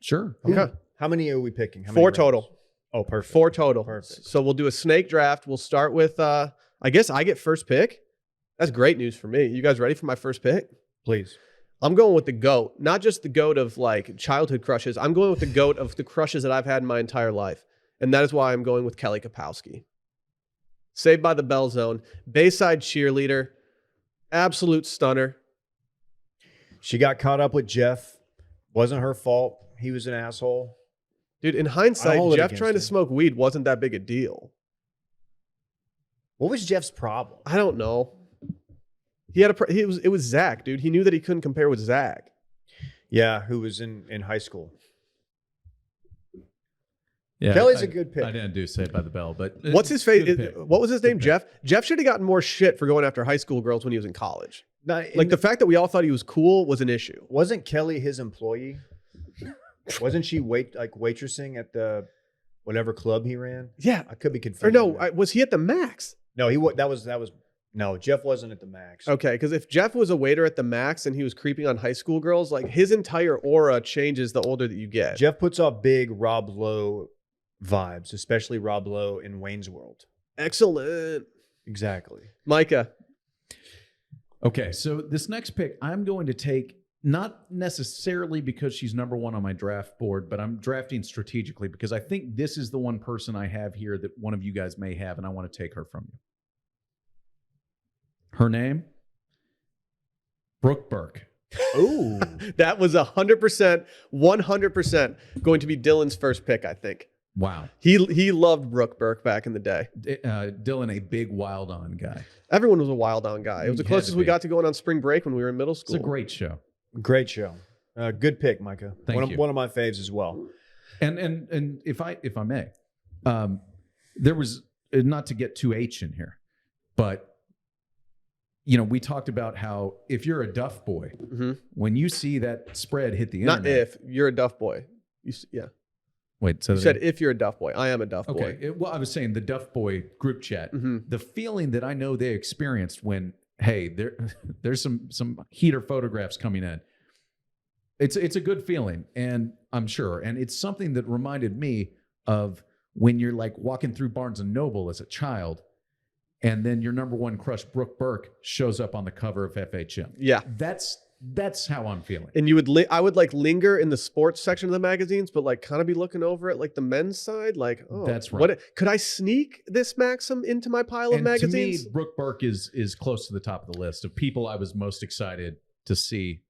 Sure. Okay. How many are we picking? How many 4 rounds? total. Oh, perfect. 4 total. Perfect. So we'll do a snake draft. We'll start with I guess I get first pick. That's great news for me. You guys ready for my first pick? Please. I'm going with the GOAT, not just the GOAT of like childhood crushes. I'm going with the GOAT of the crushes that I've had in my entire life. And that is why I'm going with Kelly Kapowski. Saved by the Bell Zone, Bayside cheerleader, absolute stunner. She got caught up with Jeff. Wasn't her fault. He was an asshole. Dude, in I'll hindsight, hold it Jeff against trying to him. smoke weed wasn't that big a deal. What was Jeff's problem? I don't know. It was Zach, dude. He knew that he couldn't compare with Zach. Yeah, who was in high school. Yeah, Kelly's a good pick. I didn't do Saved by the Bell, but What's his face? good pick. What was his name? pick. Jeff. Jeff should have gotten more shit for going after high school girls when he was in college. Now, Like the fact that we all thought he was cool was an issue. wasn't Kelly his employee? Wasn't she waitressing at the whatever club he ran? Yeah. I could be confused. Or no, was he at the Max? No, that was no. Jeff wasn't at the Max. Okay, because if Jeff was a waiter at the Max and he was creeping on high school girls, like his entire aura changes the older that you get. Jeff puts off big Rob Lowe vibes, especially Rob Lowe in Wayne's World. Excellent. Exactly. Micah. Okay, so this next pick, I'm going to take not necessarily because she's number one on my draft board, but I'm drafting strategically because I think this is the one person I have here that one of you guys may have, and I want to take her from you. Her name? Brooke Burke. Ooh. That was 100% going to be Dillon's first pick, I think. Wow. He loved Brooke Burke back in the day. Dillon, a big wild on guy. Everyone was a wild on guy. It was the He had closest to we be. got to going on spring break when we were in middle It's school. a great show. Great show. Good pick, Micah. Thank you. One of my faves as well. And if I may, there was not to get too H in here, but we talked about how if you're a Duff boy, Mhm. when you see that spread hit the Not internet. if you're a Duff boy. Yeah. Wait, so You said if you're a Duff boy. I am a Duff boy. okay. Well, I was saying the Duff boy group chat. Mhm. The feeling that I know they experienced when there's some heater photographs coming in. It's a good feeling, and I'm sure, and it's something that reminded me of when you're like walking through Barnes and Noble as a child, and then your number one crush, Brooke Burke, shows up on the cover of FHM. Yeah. That's how I'm feeling. And I would like linger in the sports section of the magazines, but like kind of be looking over at like the men's side. Like, oh, That's right. What could I sneak this Maxim into my pile of And magazines? to me, Brooke Burke is close to the top of the list of people I was most excited to see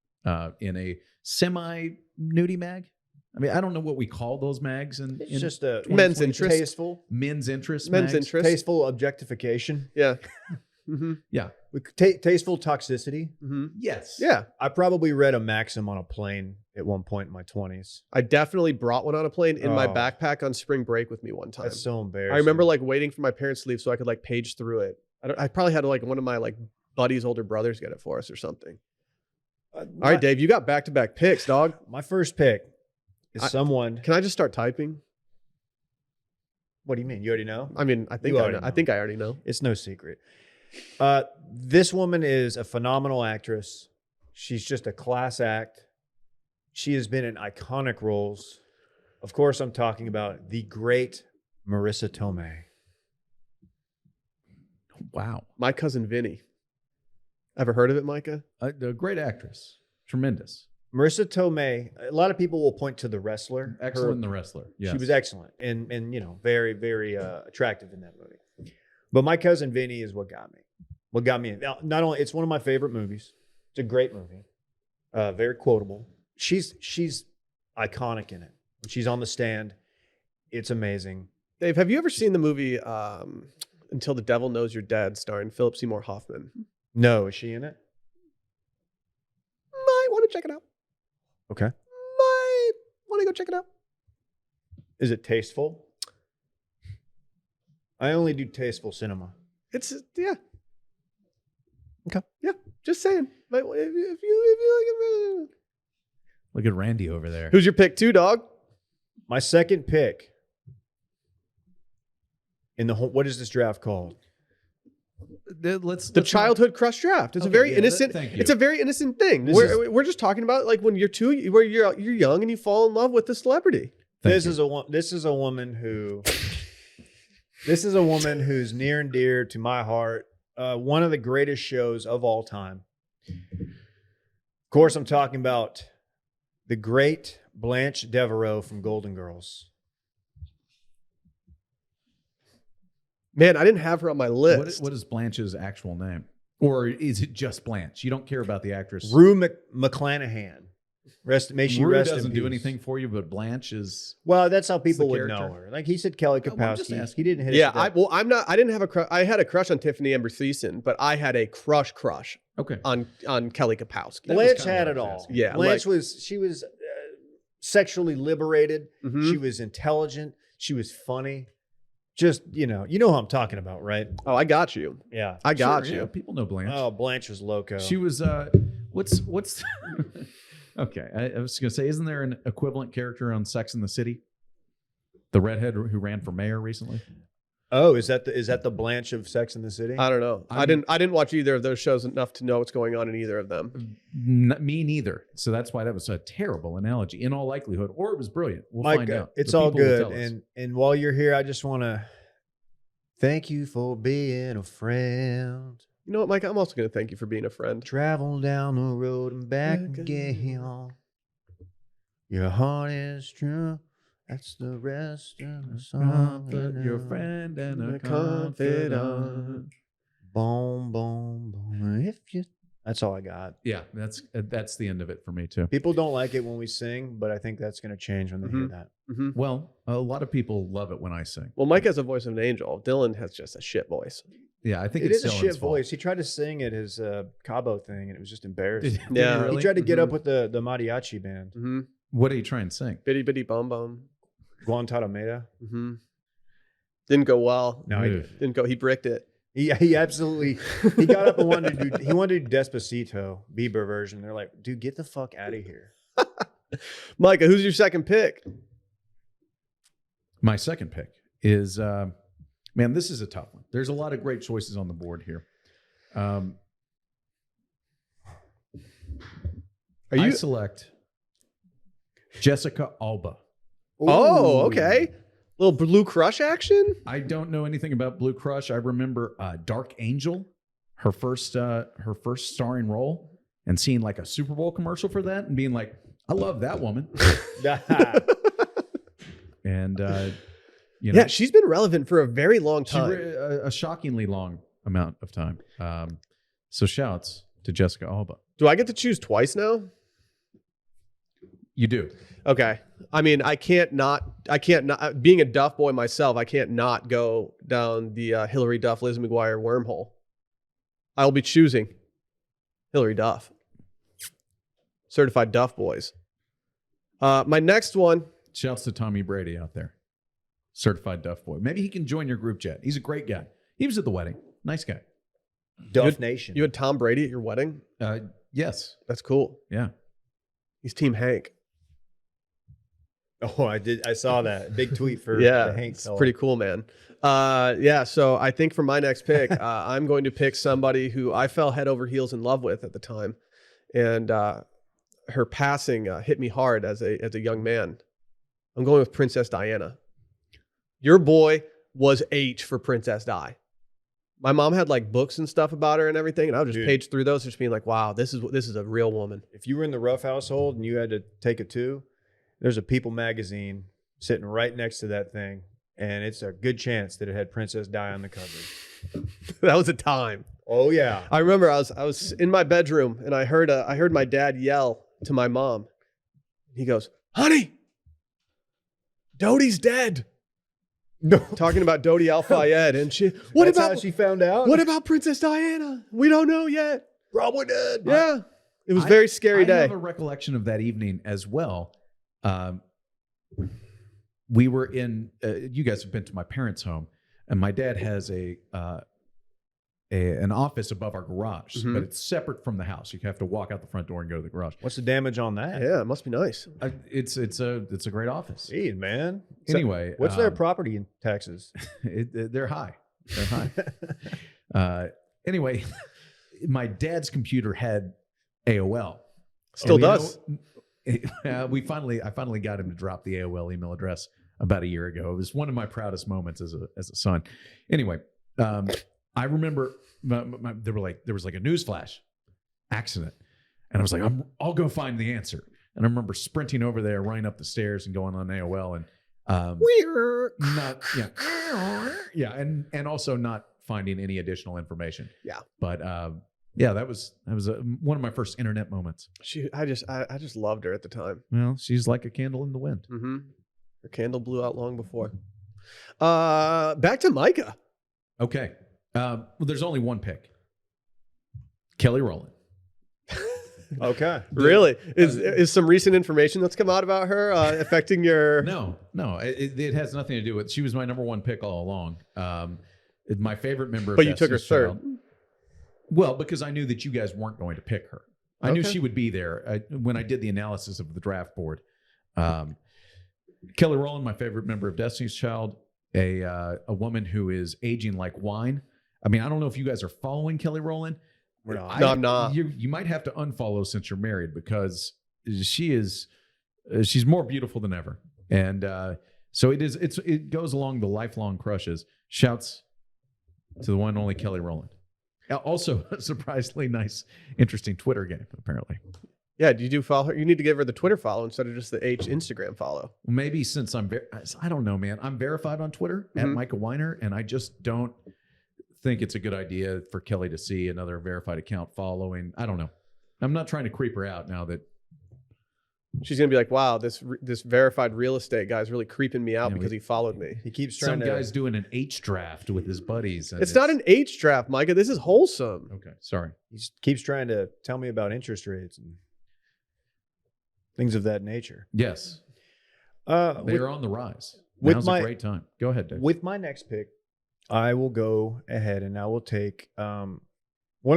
in a semi-nudie mag. I mean, I don't know what we call those mags. It's just a Men's interest. Tasteful. men's interest. Men's mags. interest. Tasteful objectification. Yeah. Mm-hmm. Yeah. Tasteful toxicity. Mm-hmm. Yes. Yeah. I probably read a Maxim on a plane at one point in my 20s. I definitely brought one on a plane in my Oh. backpack on spring break with me one time. That's so embarrassing. I remember like waiting for my parents to leave so I could like page through it. I probably had like one of my like buddy's older brothers get it for us or something. All right, Dave, you got back-to-back picks, dog. My first pick is someone. Can I just start typing? What do you mean? You already know? I mean, I think You I already know. know. I think I already know. It's no secret. This woman is a phenomenal actress. She's just a class act. She has been in iconic roles. Of course, I'm talking about the great Marissa Tomei. Wow. My cousin Vinny. Ever heard of it, Micah? A great actress. Tremendous. Marissa Tomei, a lot of people will point to The Wrestler. Excellent in The Wrestler. Yes. She was excellent and very, very attractive in that movie. But My Cousin Vinny is what got me. What got me? Now, not only it's one of my favorite movies. It's a great movie. Very quotable. She's iconic in it. When she's on the stand, it's amazing. Dave, have you ever seen the movie Until the Devil Knows You're Dead, starring Philip Seymour Hoffman? No, is she in it? Might want to check it out. Okay. Might want to go check it out. Is it tasteful? I only do tasteful cinema. It's yeah. Okay. Yeah. Just saying. If you like it. Look at Randy over there. Who's your pick 2, dog? My second pick in the whole. What is this draft called? Let's The childhood crush draft. It's a Okay, very yeah, innocent. thank you. It's a very innocent thing. This We're just talking about like when you're young and you fall in love with the celebrity. This is a woman who. This is a woman who's near and dear to my heart. One of the greatest shows of all time. Of course, I'm talking about the great Blanche Devereaux from Golden Girls. Man, I didn't have her on my list. What is Blanche's actual name? Or is it just Blanche? You don't care about the actress? Rue McClanahan. May she Rue rest in doesn't do peace. anything for you, but Blanche is. Well, that's how people the would know character. her. Like he said, Kelly Oh, well, I'm just Kapowski. asking. He didn't hit. Yeah, us with that. I'm not. I didn't have a crush. I had a crush on Tiffany Amber Thiessen, but I had a crush Okay. on Kelly Kapowski. That was Blanche kinda had what it I was all. asking. Yeah, Blanche was sexually liberated. Mhm. She was intelligent. She was funny. Just you know who I'm talking about, right? Oh, I got you. Yeah. I got Sure, you. yeah, people know Blanche. Oh, Blanche was loco. She was. What's? Okay, I was gonna say, isn't there an equivalent character on Sex and the City? The redhead who ran for mayor recently. Oh, is that the Blanche of Sex in the City? I don't know. I didn't watch either of those shows enough to know what's going on in either of them. Me neither. So that's why that was a terrible analogy. In all likelihood, or it was brilliant. We'll find Micah, out. it's The all people will good. tell us. And while you're here, I just want to thank you for being a friend. You know what, Mike? I'm also going to thank you for being a friend. Travel down the road and back Back again. Your heart is true. That's the rest of the song. Your friend and a A confidant. confidant. Boom, boom, boom. If you. That's all I got. Yeah, that's the end of it for me too. People don't like it when we sing, but I think that's going to change when they hear Mhm. that. Mhm. Well, a lot of people love it when I sing. Well, Mike has a voice of an angel. Dillon has just a shit voice. Yeah, I think It it's is a Dylan's shit fault. voice. He tried to sing at his Cabo thing, and it was just embarrassing. Did Yeah. he He really? tried to get Mhm. up with the mariachi band, Mm-hmm. What did he try and sing? Bitty bitty bum bum. Guantanamera. Mm-hmm. Didn't go well. No, he, Ugh. Didn't go. He bricked it. he absolutely he got up and wanted to do Despacito Bieber version. They're like, dude, get the fuck out of here. Micah, who's your second pick? My second pick is man, this is a tough one. There's a lot of great choices on the board here. Are I you? select Jessica Alba. Oh, Ooh. okay. Little blue crush action. I don't know anything about Blue Crush. I remember Dark Angel, her first starring role, and seeing like a Super Bowl commercial for that and being like, I love that woman. And you know, Yeah, she's been relevant for a very long she time. a shockingly long amount of time. So shouts to Jessica Alba. Do I get to choose twice now? You do. Okay. I mean, I can't not, being a Duff boy myself, I can't not go down the Hilary Duff, Liz McGuire wormhole. I will be choosing Hilary Duff. Certified Duff boys. My next one. Shouts to Tommy Brady out there. Certified Duff boy. Maybe he can join your group chat. He's a great guy. He was at the wedding. Nice guy. Duff Nation. You had Tom Brady at your wedding? Yes. That's cool. Yeah. He's Team Hank. Oh, I did. I saw that big tweet for Yeah, the Hank it's fella. pretty cool, man. Yeah, so I think for my next pick, I'm going to pick somebody who I fell head over heels in love with at the time, and her passing hit me hard as a young man. I'm going with Princess Diana. Your boy was H for Princess Di. My mom had like books and stuff about her and everything, and I would just Dude. page through those, just being like, "Wow, this is a real woman." If you were in the Ruff household and you had to take a two, there's a People magazine sitting right next to that thing, and it's a good chance that it had Princess Di on the cover. That was a time. Oh yeah. I remember I was in my bedroom and I heard my dad yell to my mom. He goes, "Honey, Dodie's dead." No. Talking about Dodie Al-Fayed, and That's how she found out? what about Princess Diana? We don't know yet. Probably did. Yeah, it was a very scary I day. have a recollection of that evening as well. We were in. You guys have been to my parents' home, and my dad has a an office above our garage, Mhm. but it's separate from the house. You have to walk out the front door and go to the garage. What's the damage on that? Yeah, it must be nice. It's a great office. Jeez, man. Anyway, What's their property in Texas? they're high. They're high. Anyway, my dad's computer had AOL. Still And does. I finally got him to drop the AOL email address about a year ago. It was one of my proudest moments as a son. Anyway, I remember there was like a newsflash accident, and I was like, I'll go find the answer. And I remember sprinting over there, running up the stairs, and going on AOL, and and also not finding any additional information. Yeah, but yeah, that was one of my first internet moments. I just loved her at the time. Well, she's like a candle in the wind. Mm-hmm. Her candle blew out long before. Back to Micah. Okay. Well, there's only one pick. Kelly Rowland. Okay. Really? Is some recent information that's come out about her affecting your... No. It has nothing to do with... She was my number one pick all along. My favorite member of But you took her Destiny's third. Child. Well, because I knew that you guys weren't going to pick her. I knew Okay. she would be there. When I did the analysis of the draft board, Kelly Rowland, my favorite member of Destiny's Child, a woman who is aging like wine. I mean, I don't know if you guys are following Kelly Rowland. We're not. No, I'm not. You might have to unfollow since you're married, because she's more beautiful than ever. And so it goes along the lifelong crushes. Shouts to the one and only Kelly Rowland. Also, a surprisingly nice, interesting Twitter game, apparently. Yeah, do you do follow her? You need to give her the Twitter follow instead of just the Instagram follow. Well, maybe since I don't know, man. I'm verified on Twitter at Micah Weiner, and I just don't think it's a good idea for Kelly to see another verified account following. I don't know. I'm not trying to creep her out now that She's going to be like, wow, this verified real estate guy's really creeping me out Yeah, because he followed me. He keeps some trying to. guy's doing an H draft with his buddies. And It's not an H draft, Micah. This is wholesome. Okay, sorry. He keeps trying to tell me about interest rates and things of that nature. Yes, they With, are on the rise. with Now's my- a great time. Go ahead, Dave. with my next pick, I will go ahead and I will take one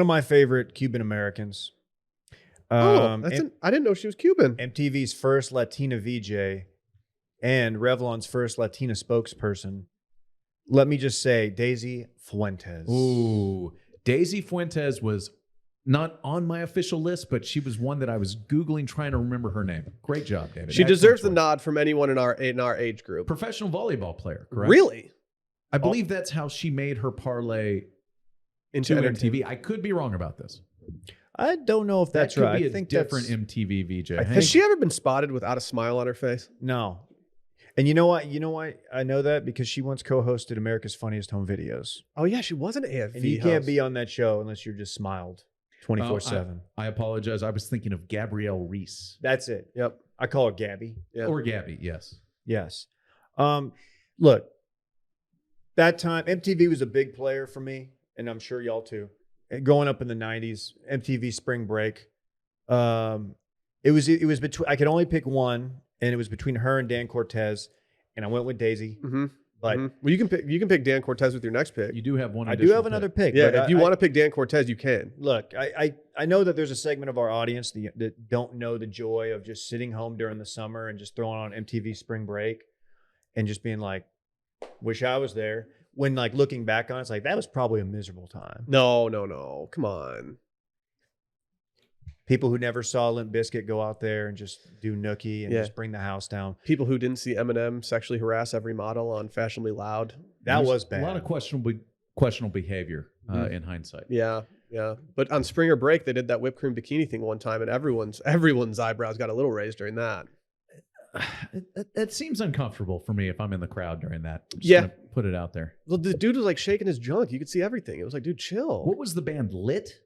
of my favorite Cuban Americans. I didn't know she was Cuban. MTV's first Latina VJ and Revlon's first Latina spokesperson. Let me just say, Daisy Fuentes. Ooh, Daisy Fuentes was not on my official list, but she was one that I was Googling trying to remember her name. Great job, David. She Excellent deserves the choice. nod from anyone in our age group. Professional volleyball player, correct? Really? I believe that's how she made her parlay Into to entertainment. MTV. I could be wrong about this. I don't know if that's that could right. be I a think different that's, MTV VJ. I Hank? Has she ever been spotted without a smile on her face? No. And you know what? You know why I know that? Because she once co-hosted America's Funniest Home Videos. Oh yeah, she was an AFV And you host. can't be on that show unless you're just smiled 24/7. I apologize. I was thinking of Gabrielle Reese. That's it. Yep. I call her Gabby. Yeah. Or Gabby, yes. Yes. Look, that time MTV was a big player for me, and I'm sure y'all too. Growing up in the 90s, MTV Spring Break. It was between, I could only pick one, and it was between her and Dan Cortez, and I went with Daisy. Mm-hmm. But Well, you can pick Dan Cortez with your next pick. You do have one. I do additional have another pick. Yeah, but if you I- want to pick Dan Cortez, you can. Look, I know that there's a segment of our audience that don't know the joy of just sitting home during the summer and just throwing on MTV Spring Break and just being like, wish I was there. When like looking back on it, it's like that was probably a miserable time. No. Come on. People who never saw Limp Bizkit go out there and just do nookie and Yeah. just bring the house down. People who didn't see Eminem sexually harass every model on Fashionably Loud. That There's was bad. A lot of questionable behavior in hindsight. Yeah. But on Springer Break, they did that whipped cream bikini thing one time, and everyone's eyebrows got a little raised during that. It seems uncomfortable for me if I'm in the crowd during that. I'm just Yeah. gonna put it out there. Well, the dude was like shaking his junk. You could see everything. It was like, dude, chill. What was the band Lit?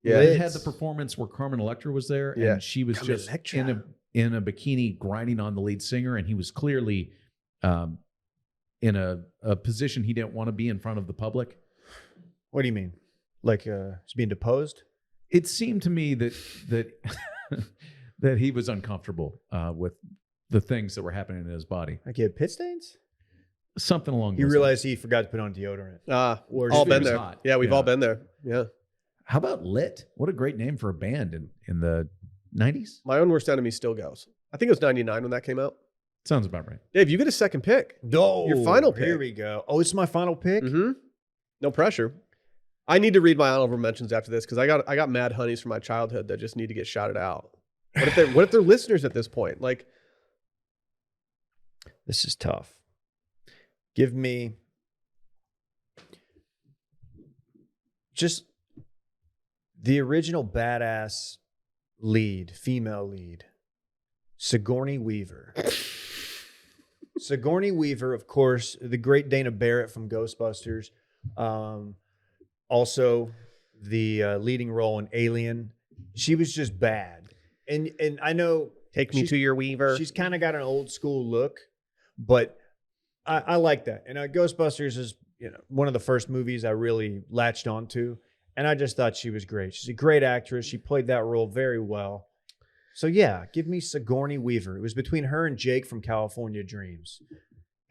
Yeah. It had the performance where Carmen Electra was there, Yeah. and she was Carmen just Electra. in a bikini grinding on the lead singer, and he was clearly in a position he didn't want to be in front of the public. What do you mean? Like he's being deposed? It seemed to me that that he was uncomfortable with the things that were happening in his body. Like he had pit stains? Something along He those realized he forgot to put on deodorant. All It been was there. hot. Yeah, we've Yeah. all been there. Yeah. How about Lit? What a great name for a band in the 90s. My Own Worst Enemy still goes. I think it was 99 when that came out. Sounds about right. Dave, you get a second pick. No, Your final Here pick. we go. Oh, it's my final pick. Mm-hmm. No pressure. I need to read my honorable mentions after this because I got mad honeys from my childhood that just need to get shouted out. What if they're listeners at this point? Like, This is tough. Give me just the original badass lead, female lead, Sigourney Weaver. Sigourney Weaver, of course, the great Dana Barrett from Ghostbusters. Also, the leading role in Alien. She was just bad, and I know take me she's- to your Weaver. she's kind of got an old school look, but I like that. And Ghostbusters is one of the first movies I really latched onto, and I just thought she was great. She's a great actress. She played that role very well. So yeah, give me Sigourney Weaver. It was between her and Jake from California Dreams.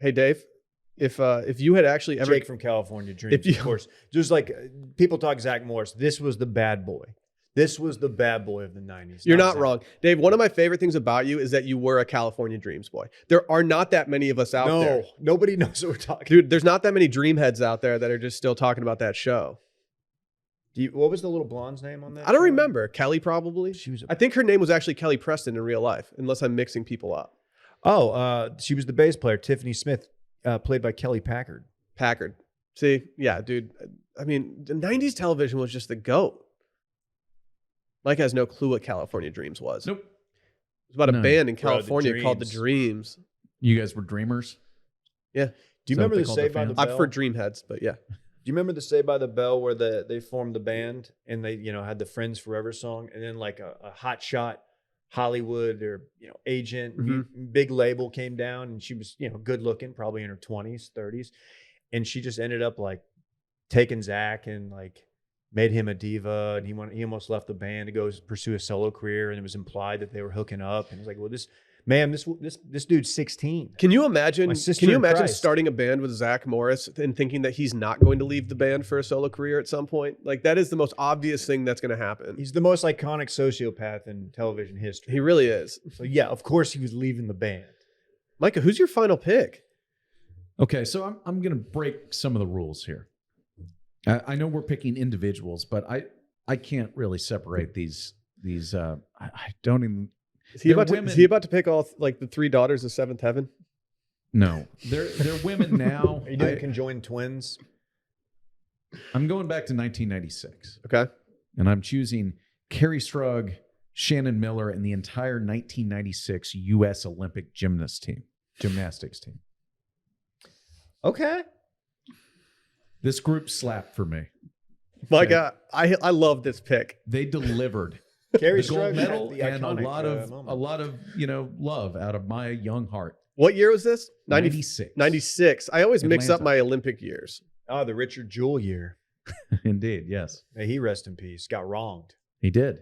Hey, Dave, if you had actually ever Jake from California Dreams, you- of course. Just like people talk Zach Morris. This was the bad boy. This was the bad boy of the 90s. You're not Zach. wrong. Dave, one of my favorite things about you is that you were a California Dreams boy. There are not that many of us out there. No, nobody knows what we're talking. Dude, there's not that many Dreamheads out there that are just still talking about that show. What was the little blonde's name on that? I don't show? remember. Kelly, probably. She was. I think her name was actually Kelly Preston in real life, unless I'm mixing people up. She was the bass player, Tiffany Smith, played by Kelly Packard. Packard. See, yeah, dude. I mean, the 90s television was just the GOAT. Mike has no clue what California Dreams was. Nope. It was about a No. band in Bro, the California called The Dreams. Dreams. You guys were dreamers? Yeah. Do you Is that what remember they the called Saved the by the fans? Bell? I prefer Dreamheads, but yeah. Do you remember the Saved by the Bell where they formed the band and they had the Friends Forever song, and then like a hot shot Hollywood or agent, big label came down, and she was good looking, probably in her 20s, 30s, and she just ended up like taking Zach and like made him a diva, and he almost left the band to go pursue a solo career, and it was implied that they were hooking up, and it was like, well, this dude's 16. Can you imagine? My sister Can you in imagine Christ. starting a band with Zach Morris and thinking that he's not going to leave the band for a solo career at some point? Like that is the most obvious thing that's going to happen. He's the most iconic sociopath in television history. He really is. So yeah, of course he was leaving the band. Micah, who's your final pick? Okay, so I'm going to break some of the rules here. I know we're picking individuals, but I can't really separate these. I don't even. Is he They're about to? women. Is he about to pick all like the three daughters of Seventh Heaven? No, they're women now. Are you doing conjoined twins? I'm going back to 1996, Okay. and I'm choosing Carrie Strug, Shannon Miller, and the entire 1996 U.S. Olympic gymnastics team. Okay. This group slapped for me. Micah, I love this pick. They delivered Carrie the gold Strug medal had the and iconic, a moment. lot of love out of my young heart. What year was this? 96. 96. I always mix up Atlanta. my Olympic years. Oh, the Richard Jewell year. Indeed, yes, May he rest in peace. Got wronged. he did.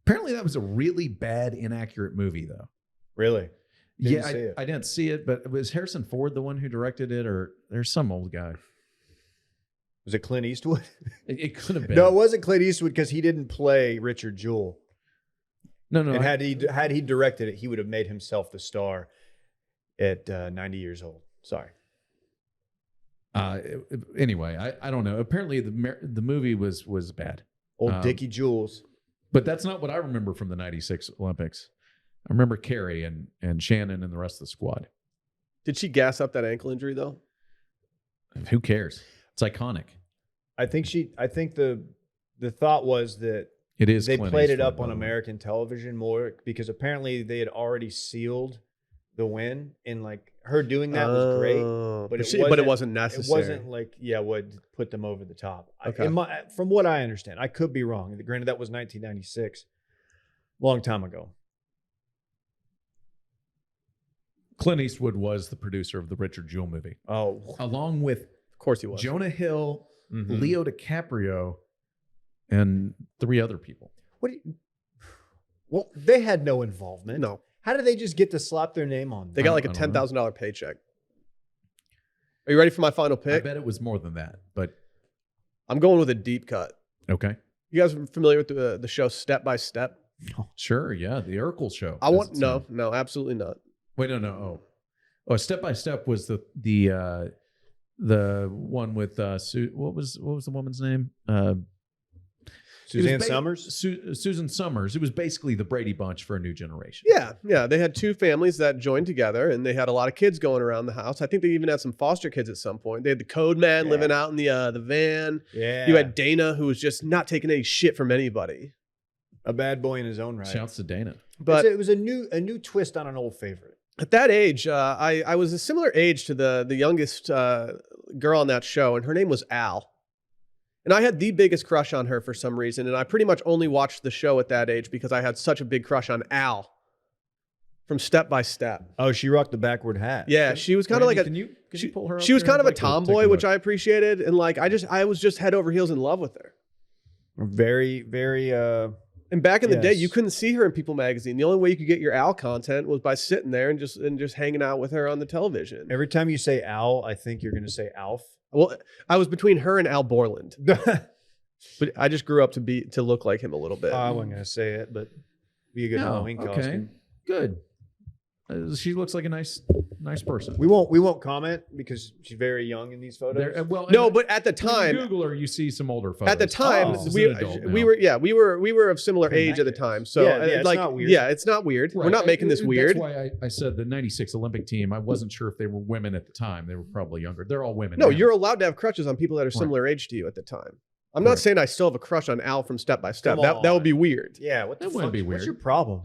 Apparently, that was a really bad, inaccurate movie, though. Really? Didn't Yeah, see it. I didn't see it, but was Harrison Ford the one who directed it, or there's some old guy? Was it Clint Eastwood? It could have been. No, it wasn't Clint Eastwood because he didn't play Richard Jewell. no. And had he directed it, he would have made himself the star at 90 years old. Sorry. Anyway, I don't know. Apparently, the movie was bad. Old Dickie Jules. But that's not what I remember from the 96 Olympics. I remember Carrie and Shannon and the rest of the squad. Did she gas up that ankle injury though? Who cares? It's iconic. I think the thought was that It is. they Clint played it Eastwood, up by on the way. American television more because apparently they had already sealed the win, and like her doing that was great. Oh, but it wasn't necessary. It wasn't like what put them over the top. Okay. From what I understand, I could be wrong. Granted, that was 1996, long time ago. Clint Eastwood was the producer of the Richard Jewell movie, Oh, along with Of course he was. Jonah Hill, mhm. Leo DiCaprio, and 3 other people. What? Well, they had no involvement. No, How did they just get to slap their name on? they got like I a don't know. $10,000 paycheck. Are you ready for my final I pick? bet it was more than that, but I'm going with a deep cut. okay. You guys are familiar with the show Step by Step? Sure, yeah, the Urkel show. I want no, absolutely not. Wait, no. Oh, Step by Step was the one with what was the woman's name? Suzanne Summers? Susan Summers. It was basically the Brady Bunch for a new generation. Yeah. They had two families that joined together, and they had a lot of kids going around the house. I think they even had some foster kids at some point. They had the code man living out in the van. Yeah. You had Dana, who was just not taking any shit from anybody. A bad boy in his own right. Shouts to Dana. But it was a new twist on an old favorite. at that age, I was a similar age to the youngest girl on that show, and her name was Al. And I had the biggest crush on her for some reason, and I pretty much only watched the show at that age because I had such a big crush on Al from Step by Step. Oh, she rocked the backward hat. Yeah, she was kind of like Can you pull her up she was there? kind of I'd a like to take tomboy, which look. I appreciated, and like I was just head over heels in love with her. Very, very. And back in the day, Yes. you couldn't see her in People magazine. The only way you could get your Al content was by sitting there and just hanging out with her on the television. Every time you say Al, I think you're going to say Alf. Well, I was between her and Al Borland, but I just grew up to look like him a little bit. I wasn't going to say it, but be a good Halloween costume. Good. She looks like a nice person. We won't comment because she's very young in these photos. No, but at the when you time, Google her, you see some older photos. at the time, This is we an adult now. we were of similar age at the time. So it's like, not weird. yeah, it's not weird. We're Right. not making this weird. That's why I said the '96 Olympic team. I wasn't sure if they were women at the time. They were probably younger. They're all women. No, now. you're allowed to have crushes on people that are similar age to you at the time. I'm not Right. saying I still have a crush on Al from Step by Step. Come That would on. be weird. Yeah, what the That wouldn't fuck? be What's weird. your problem?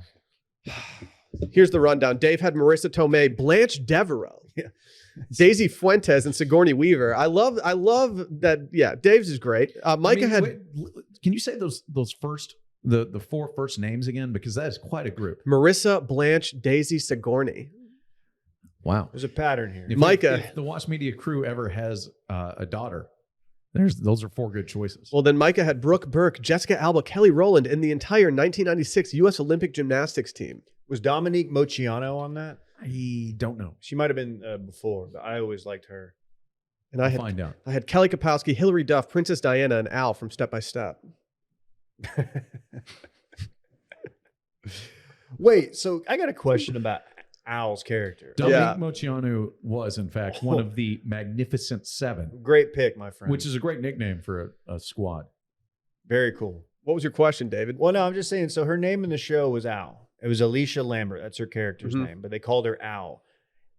Here's the rundown. Dave had Marissa Tomei, Blanche Devereaux, Daisy Fuentes, and Sigourney Weaver. I love that. Yeah, Dave's is great. Micah had Can you say those first the four first names again, because that is quite a group. Marissa, Blanche, Daisy, Sigourney. Wow. There's a pattern here. Micah. If the Watch Media crew ever has a daughter, those are four good choices. Well, then Micah had Brooke Burke, Jessica Alba, Kelly Rowland, and the entire 1996 U.S. Olympic gymnastics team. Was Dominique Moceanu on that? I don't know. She might have been before, but I always liked her. And I'll find out. I had Kelly Kapowski, Hilary Duff, Princess Diana, and Al from Step by Step. Wait, so I got a question about Al's character. Dominique Moceanu was, in fact, one of the Magnificent Seven, Great pick, my friend. which is a great nickname for a squad. very cool. What was your question, David? Well, no, I'm just saying. So her name in the show was Al. It was Alicia Lambert. That's her character's name, but they called her Al,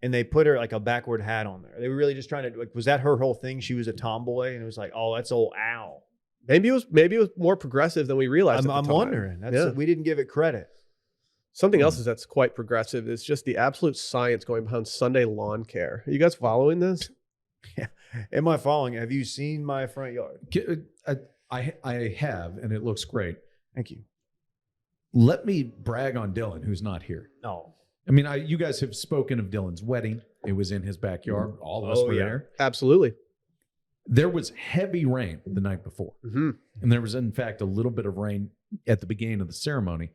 and they put her like a backward hat on there. They were really just trying to like. Was that her whole thing? She was a tomboy, and it was like, oh, that's old Al. Maybe it was more progressive than we realized. I'm wondering. We didn't give it credit. Something else that's quite progressive is just the absolute science going behind Sunday lawn care. Are you guys following this? Yeah. Am I following? Have you seen my front yard? I have, and it looks great. Thank you. Let me brag on Dillon, who's not here. No. I mean, you guys have spoken of Dillon's wedding. It was in his backyard. All of us were there. Absolutely. There was heavy rain the night before. Mm-hmm. And there was, in fact, a little bit of rain at the beginning of the ceremony.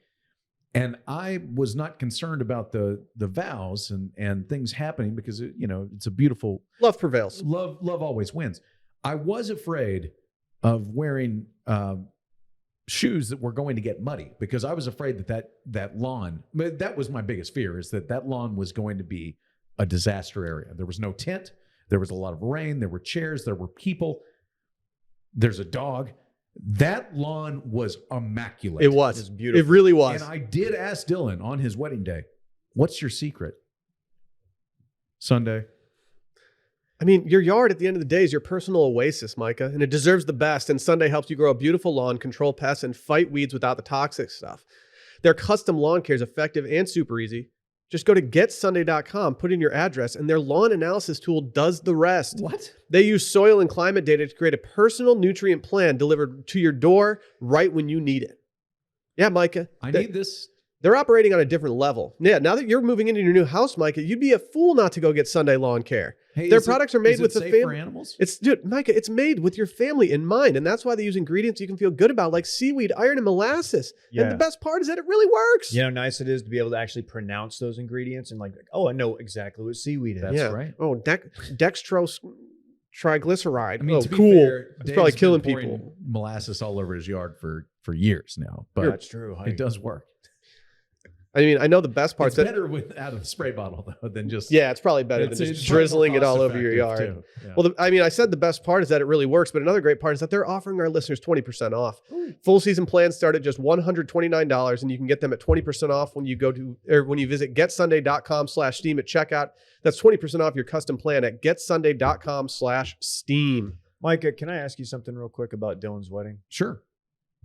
And I was not concerned about the vows and things happening because, it's a beautiful... Love prevails. Love always wins. I was afraid of wearing shoes that were going to get muddy because I was afraid that lawn... That was my biggest fear, is that lawn was going to be a disaster area. There was no tent. There was a lot of rain. There were chairs. There were people. There's a dog. That lawn was immaculate. It was. It was beautiful. It really was. And I did ask Dillon on his wedding day, what's your secret? Sunday. I mean, your yard at the end of the day is your personal oasis, Micah, and it deserves the best. And Sunday helps you grow a beautiful lawn, control pests, and fight weeds without the toxic stuff. Their custom lawn care is effective and super easy. Just go to getsunday.com, put in your address, and their lawn analysis tool does the rest. What? They use soil and climate data to create a personal nutrient plan delivered to your door right when you need it. Yeah, Micah. I need this. They're operating on a different level. Yeah, now that you're moving into your new house, Micah, you'd be a fool not to go get Sunday Lawn Care. Hey, Their products are made with the safe for family. animals. Dude, Micah, it's made with your family in mind, and that's why they use ingredients you can feel good about, like seaweed, iron, and molasses. Yeah. And the best part is that it really works. You know how nice it is to be able to actually pronounce those ingredients and like, oh, I know exactly what seaweed is. That's right. Oh, dextrose triglyceride. I mean, oh, to be cool. fair, It's Dave's probably been killing pouring people. molasses all over his yard for years now, but That's true. it does work. I mean, I know the best part. It's better out of the spray bottle though than just Yeah, it's probably better than it's just probably drizzling more it all over your yard. cost-effective, too. Yeah. Well, I mean, I said the best part is that it really works, but another great part is that they're offering our listeners 20% off. Full season plans start at just $129, and you can get them at 20% off when you visit getsunday.com/steam at checkout. That's 20% off your custom plan at getsunday.com/steam. Micah, can I ask you something real quick about Dillon's wedding? Sure.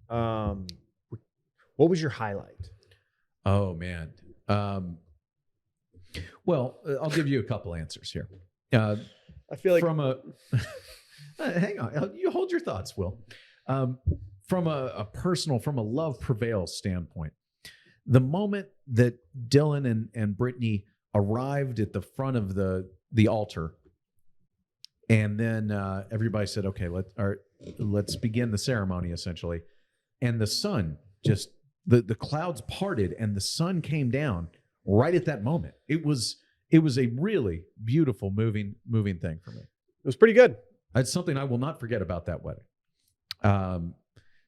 What was your highlight? Oh man. Well, I'll give you a couple answers here. I feel like From a hang on, you hold your thoughts, Will. From a love prevails standpoint, the moment that Dillon and Brittany arrived at the front of the altar, and then everybody said, "Okay, let's begin the ceremony," essentially, and the sun just the clouds parted and the sun came down right at that moment. It was a really beautiful, moving thing for me. it was pretty good. It's something I will not forget about that wedding.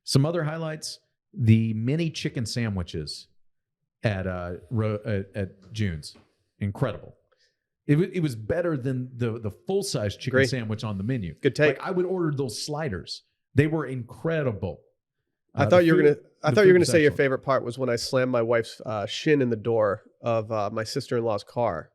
Some other highlights: the mini chicken sandwiches at June's, incredible. It was better than the full size chicken Great. sandwich on the menu. Good take. Like, I would order those sliders. They were incredible. I thought you were gonna say your favorite. favorite part was when I slammed my wife's shin in the door of my sister-in-law's car.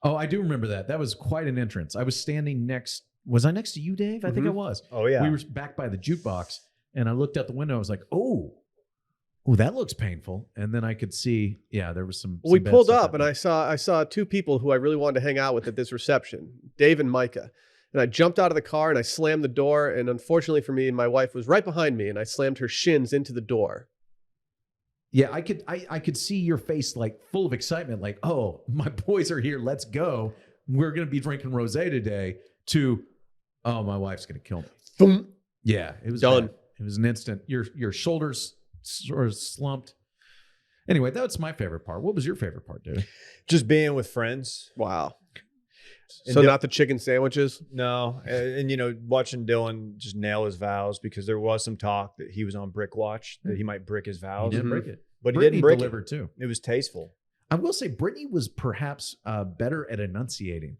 Oh, I do remember that. That was quite an entrance. I was standing next. Was I next to you, Dave? I think I was. Oh yeah. We were back by the jukebox, and I looked out the window. I was like, "Oh, that looks painful." And then I could see, there was some. We some bad pulled stuff up, and happening. I saw two people who I really wanted to hang out with at this reception, Dave and Micah. And I jumped out of the car and I slammed the door. And unfortunately for me, my wife was right behind me, and I slammed her shins into the door. Yeah, I could see your face like full of excitement, like, "Oh, my boys are here. Let's go. We're gonna be drinking rosé today." To, "Oh, my wife's gonna kill me." Boom. Yeah, it was Done. bad. It was an instant. Your shoulders sort of slumped. Anyway, that's my favorite part. What was your favorite part, dude? Just being with friends. Wow. And So not the chicken sandwiches. No, and watching Dillon just nail his vows, because there was some talk that he was on brick watch, that he might brick his He vows. didn't break it, But he Brittany didn't break delivered too. it. It was tasteful. I will say Brittany was perhaps better at enunciating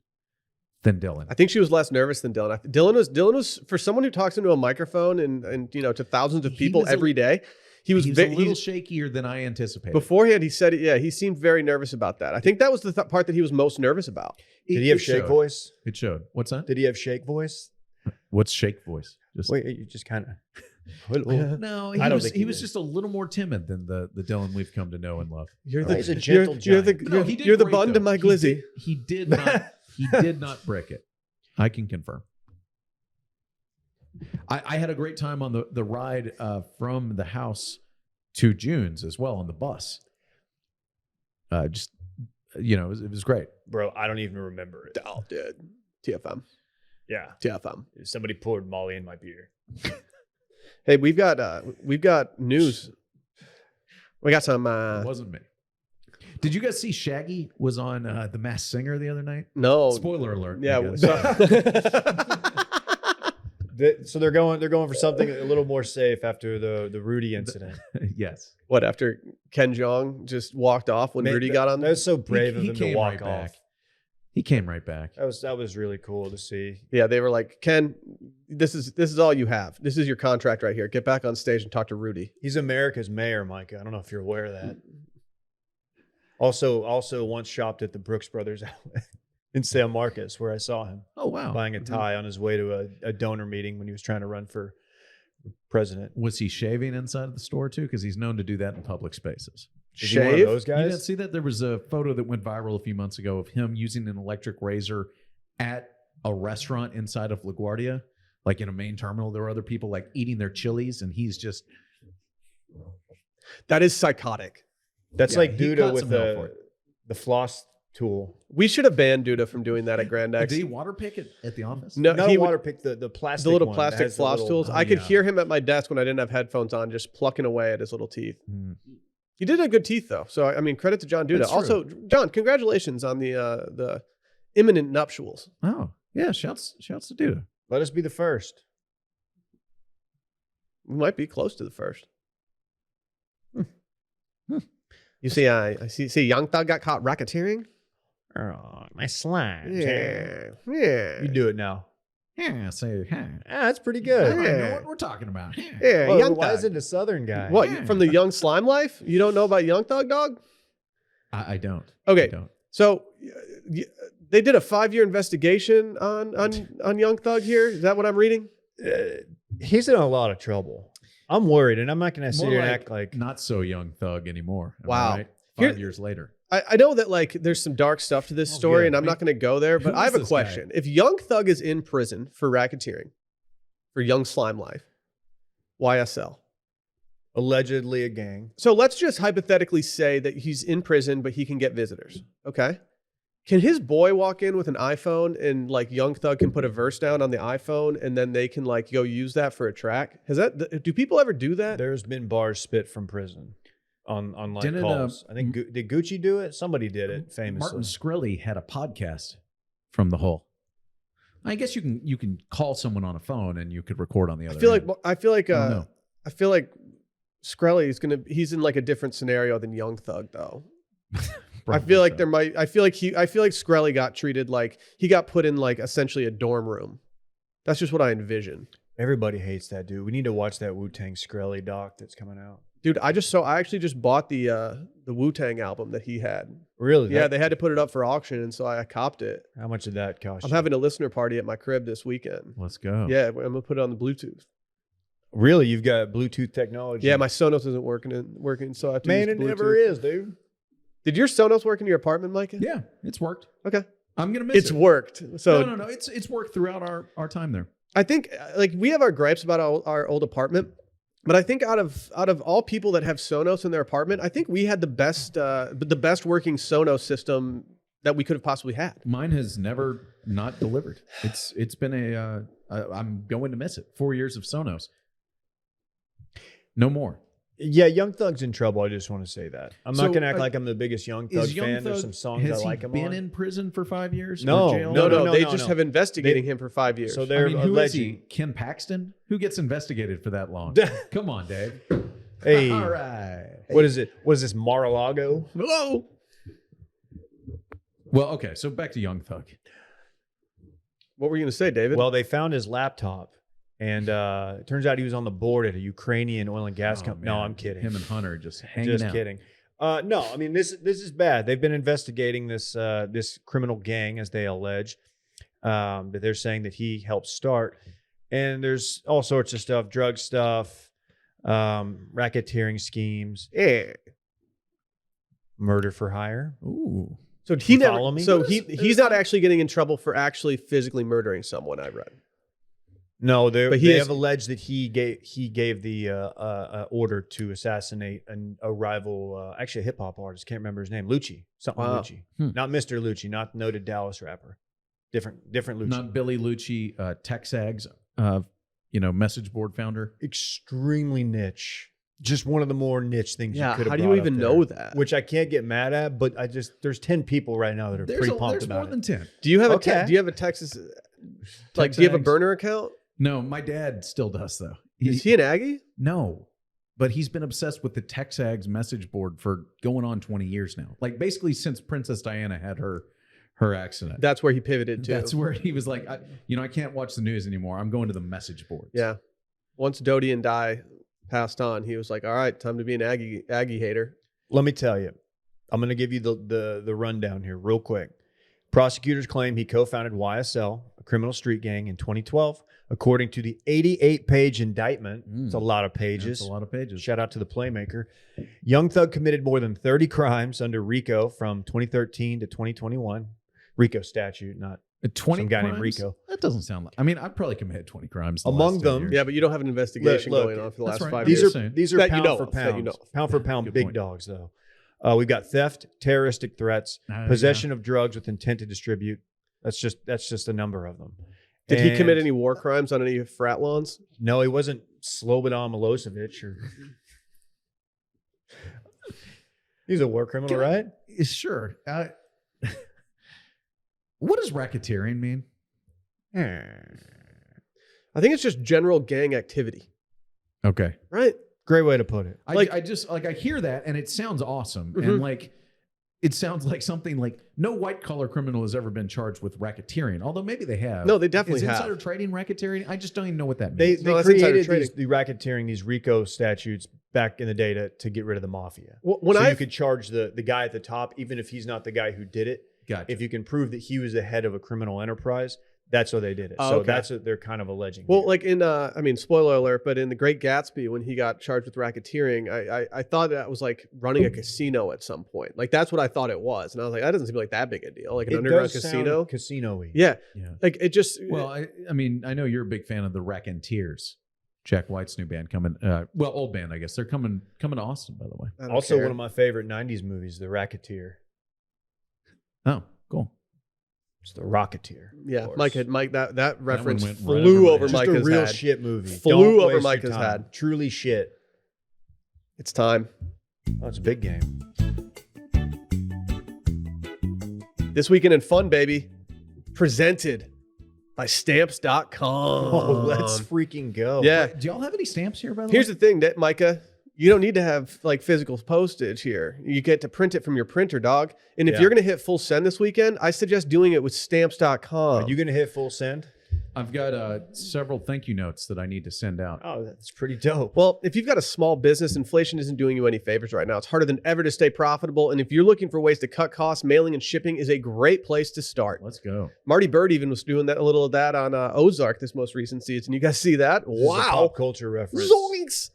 than Dillon. I think she was less nervous than Dillon. Dillon was for someone who talks into a microphone and to thousands of He people was every day. He was a little shakier than I anticipated. beforehand. He said, he seemed very nervous about that. I think that was the part that he was most nervous about. Did he have It shake showed. voice? It showed. What's that? Did he have shake voice? What's shake voice? Just Wait, you just kind of. no. I don't He think he was did. just a little more timid than the Dillon we've come to know and love. You're He's a gentle you're the, giant. No, he did you're the great, bun to though. my glizzy. He did not. He did not break it. I can confirm. I had a great time on the ride from the house to June's as well on the bus. It was great. Bro, I don't even remember it. Oh, dude. TFM. Yeah. TFM. Somebody poured Molly in my beer. Hey, we've got news. We got some. It wasn't me. Did you guys see Shaggy was on The Masked Singer the other night? No. Spoiler alert. I Yeah. guess. So they're going for something a little more safe after the Rudy incident. Yes. What, after Ken Jeong just walked off when Man, Rudy got on That was so brave of He him to came walk right off. back. He came right back. That was really cool to see. Yeah, they were like, Ken, this is all you have. This is your contract right here. Get back on stage and talk to Rudy. He's America's mayor, Micah. I don't know if you're aware of that. Also once shopped at the Brooks Brothers outlet in San Marcos, where I saw him Oh wow. buying a tie on his way to a donor meeting when he was trying to run for president. Was he shaving inside of the store too? Because he's known to do that in public spaces. Is he one of Shave? those You didn't guys? see that? There was a photo that went viral a few months ago of him using an electric razor at a restaurant inside of LaGuardia, like in a main terminal. There were other people like eating their chilies, and he's just That is psychotic. That's Yeah, like he Duda caught with some hell for it. the floss tool. We should have banned Duda from doing that at Grand X. Did he water pick it at the office? No, Not he a would, water pick, the plastic the little one that plastic has the floss little- tools. Oh, I could yeah. hear him at my desk when I didn't have headphones on, just plucking away at his little teeth. Mm. He did have good teeth, though. So I mean, credit to John Duda. That's Also, John, congratulations on the imminent nuptials. Oh, yeah. Shouts to Duda. Let us be the first. We might be close to the first. You see, I see Young Thug got caught racketeering. Oh, my slime. Yeah. You do it now. Yeah, say, hey. That's pretty I good. know what we're talking about. Yeah. Yeah, Well, Young why Thug. is it a Southern guy? What, Yeah. from the Young Slime life? You don't know about Young Thug, dog? I don't. Okay. I don't. So they did a 5-year investigation on Young Thug here. Is that what I'm reading? He's in a lot of trouble. I'm worried, and I'm not going to sit More here and like act like not so young thug anymore. Am I Wow. right? Here- 5 years later. I know that like there's some dark stuff to this Oh, story, good. and I'm not going to go there, but Who I is have a this guy? question. If Young Thug is in prison for racketeering, for Young Slime Life, YSL. allegedly a gang. So let's just hypothetically say that he's in prison, but he can get visitors. Okay. Can his boy walk in with an iPhone and like Young Thug can put a verse down on the iPhone and then they can like go use that for a track? Do people ever do that? There's been bars spit from prison on like Didn't, calls. I think did Gucci do it? Somebody did it famously. Martin Shkreli had a podcast from the hole. I guess you can call someone on a phone and you could record on the other. I feel end. like I don't know. I feel like Shkreli he's in like a different scenario than Young Thug though. I Probably feel like so. I feel like Shkreli got treated like he got put in like essentially a dorm room. That's just what I envision. Everybody hates that dude. We need to watch that Wu-Tang Shkreli doc that's coming out. Dude, I actually just bought the Wu-Tang album that he had. Really? Yeah, they had to put it up for auction, and so I copped it. How much did that cost? I'm you? having a listener party at my crib this weekend. Let's go. Yeah, I'm gonna put it on the Bluetooth. Really? You've got Bluetooth technology? Yeah, my Sonos isn't working, so I have to man, use it Bluetooth. never is, dude. Did your Sonos work in your apartment, Micah? Yeah, it's worked. Okay. I'm gonna miss It's it. worked. So No. It's worked throughout our time there. I think like we have our gripes about our old apartment, but I think out of all people that have Sonos in their apartment, I think we had the best working Sonos system that we could have possibly had. Mine has never not delivered. It's been I'm going to miss it. 4 years of Sonos. No more. Yeah, Young Thug's in trouble. I just want to say that. I'm So, not going to act like I'm the biggest Young Thug Is Young fan. Thug, There's some songs I has like he him been on. in prison for 5 years? No, Or jail? no, They no, just no. have investigating him for 5 years. So I they're mean, who is alleging. he? Ken Paxton? Who gets investigated for that long? Come on, Dave. Hey, All right. what is it? Was this Mar-a-Lago? Hello. Well, okay. So back to Young Thug. What were you gonna say, David? Well, they found his laptop, and it turns out he was on the board at a Ukrainian oil and gas Oh, company. man. No, I'm kidding. Him and Hunter just hanging Just out. kidding. No, I mean this is bad. They've been investigating this criminal gang, as they allege, that they're saying that he helped start. And there's all sorts of stuff, drug stuff, racketeering schemes, yeah. murder for hire. Ooh. So he You never. follow me? So he's not actually getting in trouble for actually physically murdering someone. I read. No, But they he is- have alleged that he gave the order to assassinate a rival, actually a hip hop artist. Can't remember his name. Lucci, something Wow. Lucci, Hmm. not Mr. Lucci, not noted Dallas rapper. Different Lucci. Not Billy Lucci, Texags, message board founder. Extremely niche. Just one of the more niche things. Yeah. You could have How do you brought up even there, know that? Which I can't get mad at, but there's 10 people right now that are pretty pumped There's about more it. than 10. Do you have Okay. do you have a Texas? Like, do you have a Texags. burner account? No, my dad still does though. Is he an Aggie? No, but he's been obsessed with the Texags message board for going on 20 years now. Like basically since Princess Diana had her accident. That's where he pivoted to. That's where he was like, I can't watch the news anymore. I'm going to the message boards. Yeah. Once Dodie and Di passed on, he was like, "All right, time to be an Aggie hater." Let me tell you, I'm going to give you the rundown here real quick. Prosecutors claim he co-founded YSL, a criminal street gang, in 2012. According to the 88-page indictment, it's a lot of pages. That's a lot of pages. Shout out to the playmaker. Young Thug committed more than 30 crimes under RICO from 2013 to 2021. RICO statute, not 20 some guy named crimes? Rico. That doesn't sound like. I mean, I've probably committed 20 crimes. the Among last 10 them- years. Yeah, but you don't have an investigation Look, going on for the that's last right. 5 These years. are saying. these are That you pound know for of, that you pound, know of. pound for pound Good big point. dogs though. We've got theft, terroristic threats, possession of drugs with intent to distribute. That's just a number of them. Did he commit any war crimes on any frat lawns? No, he wasn't Slobodan Milosevic. He's a war criminal, right? Sure. What does racketeering mean? I think it's just general gang activity. Okay. Right? Great way to put it. I hear that and it sounds awesome. And like, it sounds like something like no white collar criminal has ever been charged with racketeering, although maybe they have. No, they definitely Is have. insider trading racketeering? I just don't even know what that They means. No, that's insider created trading. the racketeering, these RICO statutes back in the day to get rid of the mafia. When so I you could charge the guy at the top, even if he's not the guy who did it. Gotcha. If you can prove that he was the head of a criminal enterprise, that's how they did it. Oh, So okay. that's what they're kind of alleging. Well, here. like in, I mean, spoiler alert, but in The Great Gatsby, when he got charged with racketeering, I thought that was like running a casino at some point. Like that's what I thought it was, and I was like, that doesn't seem like that big a deal, like an it underground does casino. sound casino-y. Yeah, Yeah. like it just. Well, I mean, I know you're a big fan of the Racketeers. Jack White's new band coming. Old band, I guess. They're coming to Austin, by the way. I don't Also, care. one of my favorite '90s movies, The Racketeer. Oh, cool. It's The Rocketeer. Yeah, course. Mike, that reference went right flew over over my Just a Micah's real head. shit movie. Flew Don't over waste your Micah's time. head. Truly shit. It's time. Oh, it's a big game. This Weekend in Fun, baby, presented by Stamps.com. Oh, let's freaking go. Yeah. Do y'all have any stamps here, by the Here's way? the thing, that Micah, you don't need to have like physical postage here. You get to print it from your printer, dog. And if Yeah. you're going to hit full send this weekend, I suggest doing it with Stamps.com. Are you going to hit full send? I've got several thank you notes that I need to send out. Oh, that's pretty dope. Well, if you've got a small business, inflation isn't doing you any favors right now. It's harder than ever to stay profitable. And if you're looking for ways to cut costs, mailing and shipping is a great place to start. Let's go. Marty Bird even was doing a little of that on Ozark this most recent season. You guys see that? This is a Wow. pop culture reference. Zoinks!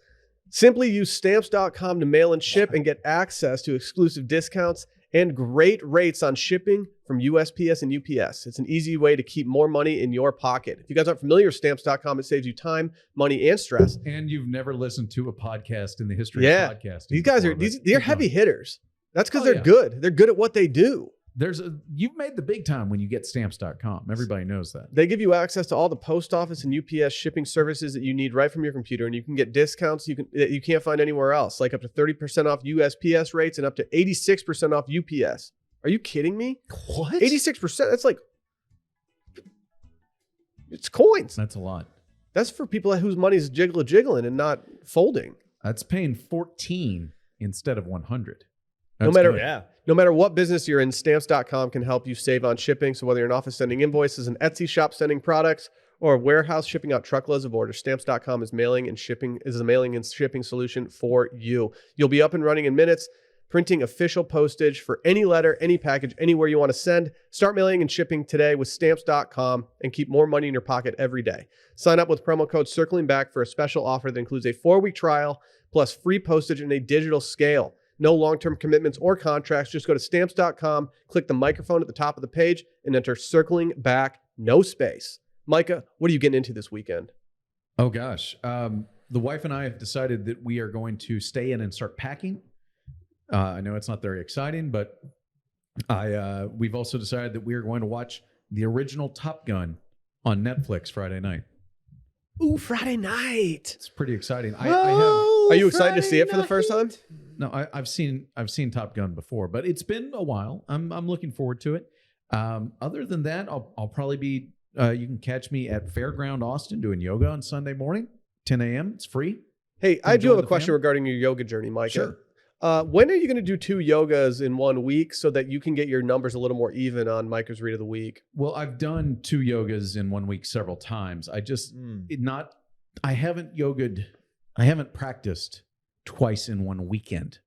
Simply use Stamps.com to mail and ship and get access to exclusive discounts and great rates on shipping from USPS and UPS. It's an easy way to keep more money in your pocket. If you guys aren't familiar with Stamps.com, it saves you time, money, and stress. And you've never listened to a podcast in the history Yeah. of podcasting. These guys before, are but they're keep heavy going. hitters. That's because Oh, they're yeah. good. They're good at what they do. You've made the big time when you get stamps.com. Everybody knows that. They give you access to all the post office and UPS shipping services that you need right from your computer, and you can get discounts that you can't find anywhere else, like up to 30% off USPS rates and up to 86% off UPS. Are you kidding me? What? 86%? That's like, it's coins. That's a lot. That's for people whose money's jiggling and not folding. That's paying 14 instead of 100. No That's matter- good. Yeah. No matter what business you're in, Stamps.com can help you save on shipping. So whether you're an office sending invoices, an Etsy shop sending products, or a warehouse shipping out truckloads of orders, Stamps.com is a mailing and shipping solution for you. You'll be up and running in minutes, printing official postage for any letter, any package, anywhere you want to send. Start mailing and shipping today with Stamps.com and keep more money in your pocket every day. Sign up with promo code Circling Back for a special offer that includes a 4-week trial plus free postage and a digital scale. No long-term commitments or contracts. Just go to Stamps.com, click the microphone at the top of the page, and enter Circling Back, no space. Micah, what are you getting into this weekend? Oh, gosh. The wife and I have decided that we are going to stay in and start packing. I know it's not very exciting, but we've also decided that we are going to watch the original Top Gun on Netflix Friday night. Ooh, Friday night. It's pretty exciting. Are you excited to see it for the first time? I've seen Top Gun before, but it's been a while. I'm looking forward to it. Other than that, I'll probably be. You can catch me at Fairground Austin doing yoga on Sunday morning, 10 a.m. It's free. Hey, I do Enjoy have a the question fam. regarding your yoga journey, Micah. Sure. When are you going to do 2 yogas in 1 week so that you can get your numbers a little more even on Micah's Read of the Week? Well, I've done 2 yogas in 1 week several times. I just I haven't practiced twice in 1 weekend.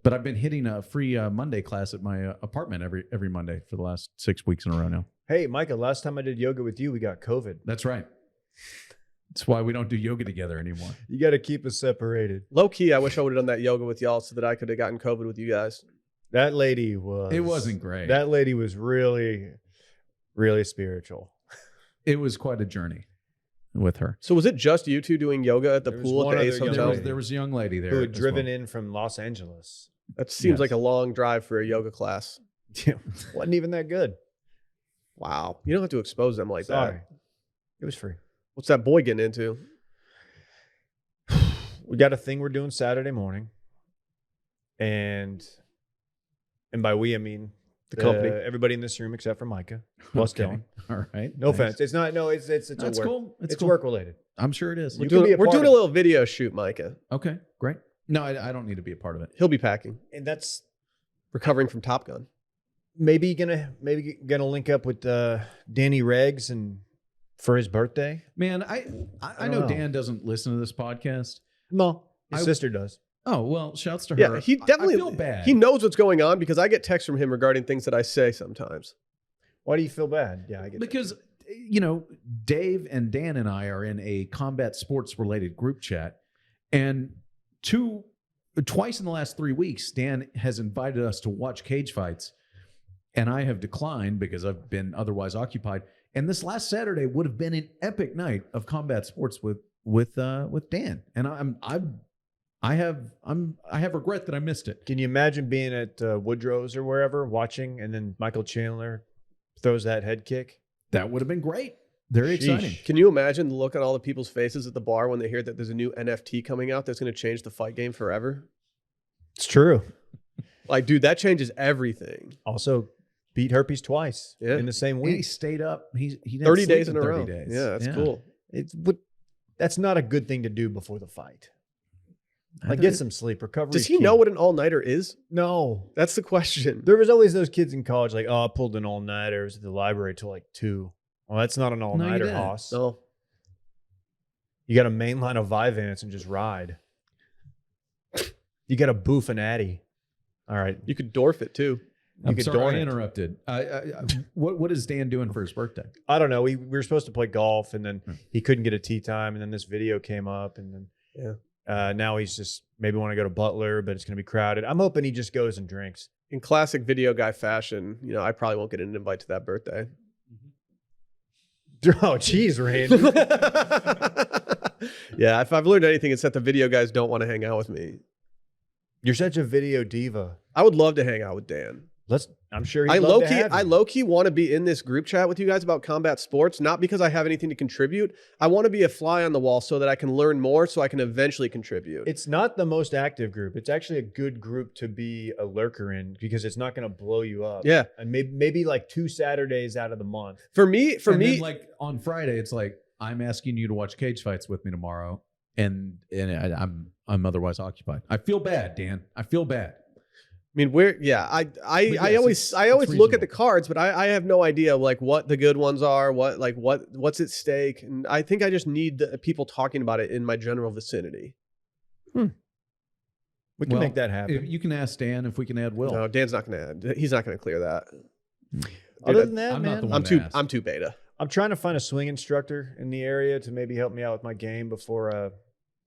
But I've been hitting a free Monday class at my apartment every Monday for the last 6 weeks in a row now. Hey, Micah, last time I did yoga with you, we got COVID. That's right. That's why we don't do yoga together anymore. You got to keep us separated. Low key, I wish I would have done that yoga with y'all so that I could have gotten COVID with you guys. That lady was. It wasn't great. That lady was really, really spiritual. It was quite a journey with her. So was it just you two doing yoga at the There was pool one at the Ace other young Hotel? lady. There was a young lady there. Who had as driven well. in from Los Angeles. That seems Yes. like a long drive for a yoga class. Wasn't even that good. Wow. You don't have to expose them like Sorry. that. It was free. What's that boy getting into? We got a thing we're doing Saturday morning. And by we, I mean The company. everybody in this room except for Micah. Plus Okay. Dillon. All right. No Nice. offense. It's not. No, it's That's a work. cool. It's cool. work related. I'm sure it is. You We're can be doing, a part a of it. little video shoot, Micah. Okay, great. No, I don't need to be a part of it. He'll be packing, And that's recovering from Top Gun. maybe gonna link up with Danny Reggs and for his birthday. Man, I don't know know. Dan doesn't listen to this podcast. No, his I- sister does. Oh, well, shouts to her. Yeah, he definitely. I feel bad. He knows what's going on because I get texts from him regarding things that I say sometimes. Why do you feel bad? Yeah, I get because Dave and Dan and I are in a combat sports related group chat, and twice in the last 3 weeks, Dan has invited us to watch cage fights, and I have declined because I've been otherwise occupied. And this last Saturday would have been an epic night of combat sports with Dan, and I have regret that I missed it. Can you imagine being at Woodrow's or wherever watching, and then Michael Chandler throws that head kick? That would have been great. Very exciting. Can you imagine the look on all the people's faces at the bar when they hear that there's a new NFT coming out that's going to change the fight game forever? It's true. Like, dude, that changes everything. Also, beat herpes twice Yeah. in the same And he week. stayed up. He didn't 30 sleep days in a 30 row. days. Yeah, that's cool. That's not a good thing to do before the fight. I Like, think- get some sleep. Recovery. Does is he key. know what an all-nighter is? No. That's the question. There was always those kids in college like, oh, I pulled an all-nighter. I was at the library till like 2. Well, that's not an all-nighter, didn't. Hoss. No. You got to mainline a Vyvanse and just ride. You got to boof an Addy. All right. You could dwarf it, too. You I'm could sorry dorn I it. interrupted. What is Dan doing for his birthday? I don't know. We were supposed to play golf, and then he couldn't get a tee time, and then this video came up, and then now he's just maybe want to go to Butler, but it's going to be crowded. I'm hoping he just goes and drinks. In classic video guy fashion, I probably won't get an invite to that birthday. Oh, geez, Randy. Yeah, if I've learned anything, it's that the video guys don't want to hang out with me. You're such a video diva. I would love to hang out with Dan. I'm sure he'd I love to have you. low key want to be in this group chat with you guys about combat sports, not because I have anything to contribute. I want to be a fly on the wall so that I can learn more, so I can eventually contribute. It's not the most active group. It's actually a good group to be a lurker in because it's not going to blow you up. Yeah, And maybe like 2 Saturdays out of the month. for me, Then, like on Friday, it's like I'm asking you to watch cage fights with me tomorrow, and I'm otherwise occupied. I feel bad, Dan. I feel bad. I mean, I yes, always look at reasonable. the cards, but I have no idea like what the good ones are, what's at stake, and I think I just need the people talking about it in my general vicinity. We can Well, make that happen. You can ask Dan if we can add Will. No, Dan's not going to. He's not going to clear that. Other Dude, than that, I'm not man, the one. I'm too beta. I'm trying to find a swing instructor in the area to maybe help me out with my game before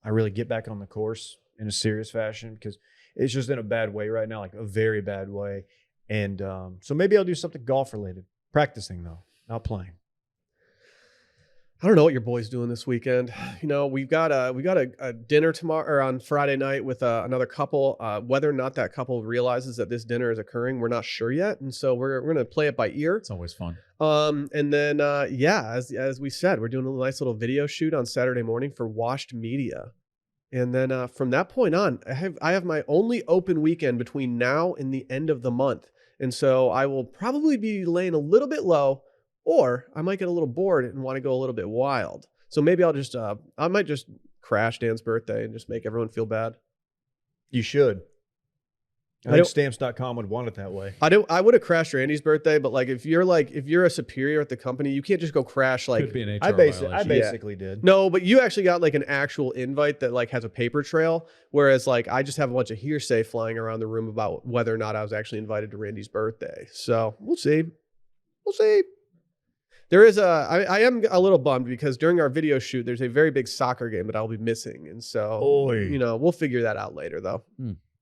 I really get back on the course in a serious fashion because it's just in a bad way right now, like a very bad way. And so maybe I'll do something golf related. Practicing though, not playing. I don't know what your boy's doing this weekend. We've got a dinner tomorrow or on Friday night with another couple. Whether or not that couple realizes that this dinner is occurring, we're not sure yet, and so we're gonna play it by ear. It's always fun. And then as we said, we're doing a nice little video shoot on Saturday morning for Washed Media, and then from that point on, I have my only open weekend between now and the end of the month, and so I will probably be laying a little bit low. Or I might get a little bored and want to go a little bit wild. So maybe I might just crash Dan's birthday and just make everyone feel bad. You should. I think stamps.com would want it that way. I would have crashed Randy's birthday, but like if you're a superior at the company, you can't just go crash like. Could be an HR I violation. basically did. No, but you actually got like an actual invite that like has a paper trail, whereas like I just have a bunch of hearsay flying around the room about whether or not I was actually invited to Randy's birthday. So we'll see. There is I am a little bummed because during our video shoot, there's a very big soccer game that I'll be missing. And so, we'll figure that out later though.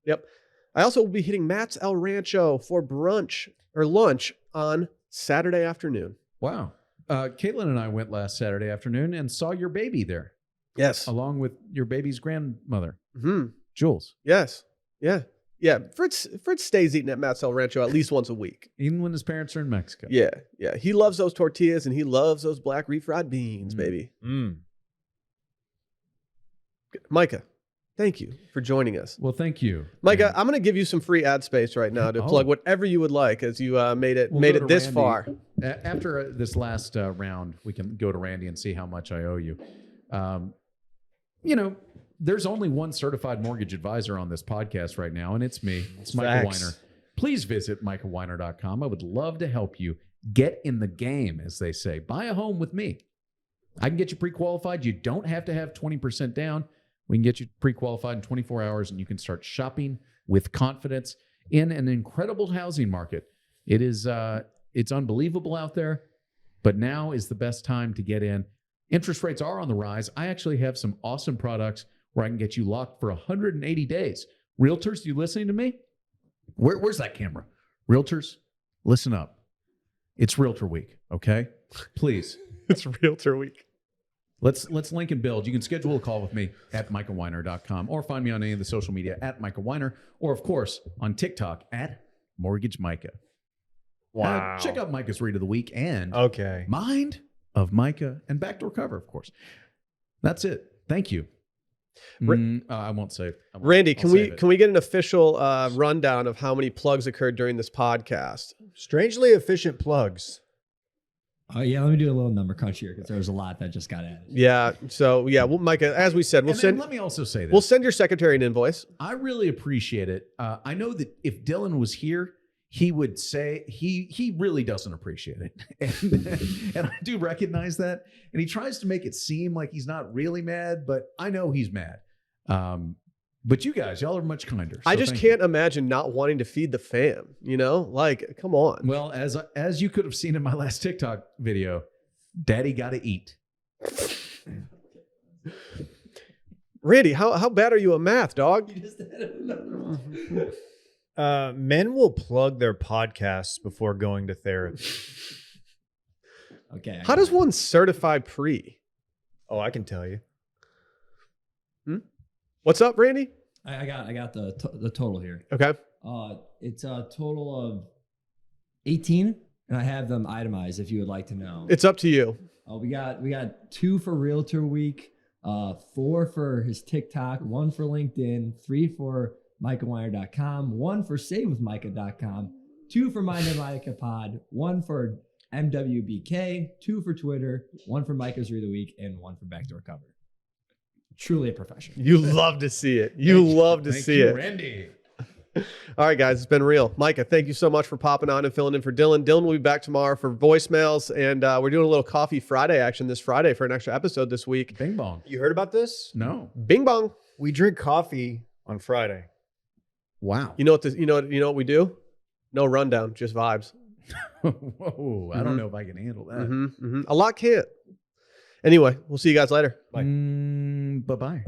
Yep. I also will be hitting Matt's El Rancho for brunch or lunch on Saturday afternoon. Wow. Caitlin and I went last Saturday afternoon and saw your baby there, Yes. along with your baby's grandmother, Mm-hmm. Jules. Yes. Yeah. Yeah, Fritz stays eating at Matt's El Rancho at least once a week. Even when his parents are in Mexico. Yeah. He loves those tortillas and he loves those black refried beans, baby. Micah, thank you for joining us. Well, thank you. Micah, I'm going to give you some free ad space right now to plug whatever you would like as you made it this Randy. far. After this last round, we can go to Randy and see how much I owe you. There's only one certified mortgage advisor on this podcast right now, and it's me. It's Micah Weiner. Please visit micahweiner.com. I would love to help you get in the game, as they say. Buy a home with me. I can get you pre-qualified. You don't have to have 20% down. We can get you pre-qualified in 24 hours, and you can start shopping with confidence in an incredible housing market. It's unbelievable out there, but now is the best time to get in. Interest rates are on the rise. I actually have some awesome products where I can get you locked for 180 days. Realtors, you listening to me? Where's that camera? Realtors, listen up. It's Realtor Week, okay? Please. It's Realtor Week. Let's link and build. You can schedule a call with me at micahweiner.com or find me on any of the social media at Micah Weiner, or of course on TikTok at Mortgage Micah. Wow. Check out Micah's Read of the Week and Mind of Micah and Backdoor Cover, of course. That's it. Thank you. I won't say. Randy, can we get an official rundown of how many plugs occurred during this podcast? Strangely efficient plugs. Yeah, let me do a little number crunch here because there was a lot that just got added. Yeah. So well, Micah, as we said, let me also say this. We'll send your secretary an invoice. I really appreciate it. I know that if Dillon was here, he would say he really doesn't appreciate it. And I do recognize that. And he tries to make it seem like he's not really mad, but I know he's mad. But you guys, y'all are much kinder. So I just can't imagine not wanting to feed the fam, Like, come on. Well, as you could have seen in my last TikTok video, Daddy gotta eat. Randy, how bad are you at math, dog? You just added another one. Men will plug their podcasts before going to therapy. Okay. How does one certify pre? Oh, I can tell you. What's up, Randy? I got the total here. Okay. It's a total of 18, and I have them itemized if you would like to know. It's up to you. We got 2 for Realtor Week, 4 for his TikTok, 1 for LinkedIn, 3 for MicahWeiner.com, 1 for SaveWithMicah.com, 2 for Mind of Micah Pod, 1 for MWBK, 2 for Twitter, 1 for Micah's Read of the Week, and 1 for Backdoor Cover. Truly a professional. You love to see it. You love to see it. Randy. All right, guys, it's been real. Micah, thank you so much for popping on and filling in for Dillon. Dillon will be back tomorrow for voicemails, and we're doing a little Coffee Friday action this Friday for an extra episode this week. Bing bong. You heard about this? No. Bing bong. We drink coffee on Friday. Wow. You know what we do? No rundown, just vibes. Whoa. I don't know if I can handle that. A lot can't. Anyway, we'll see you guys later. Bye. Bye-bye.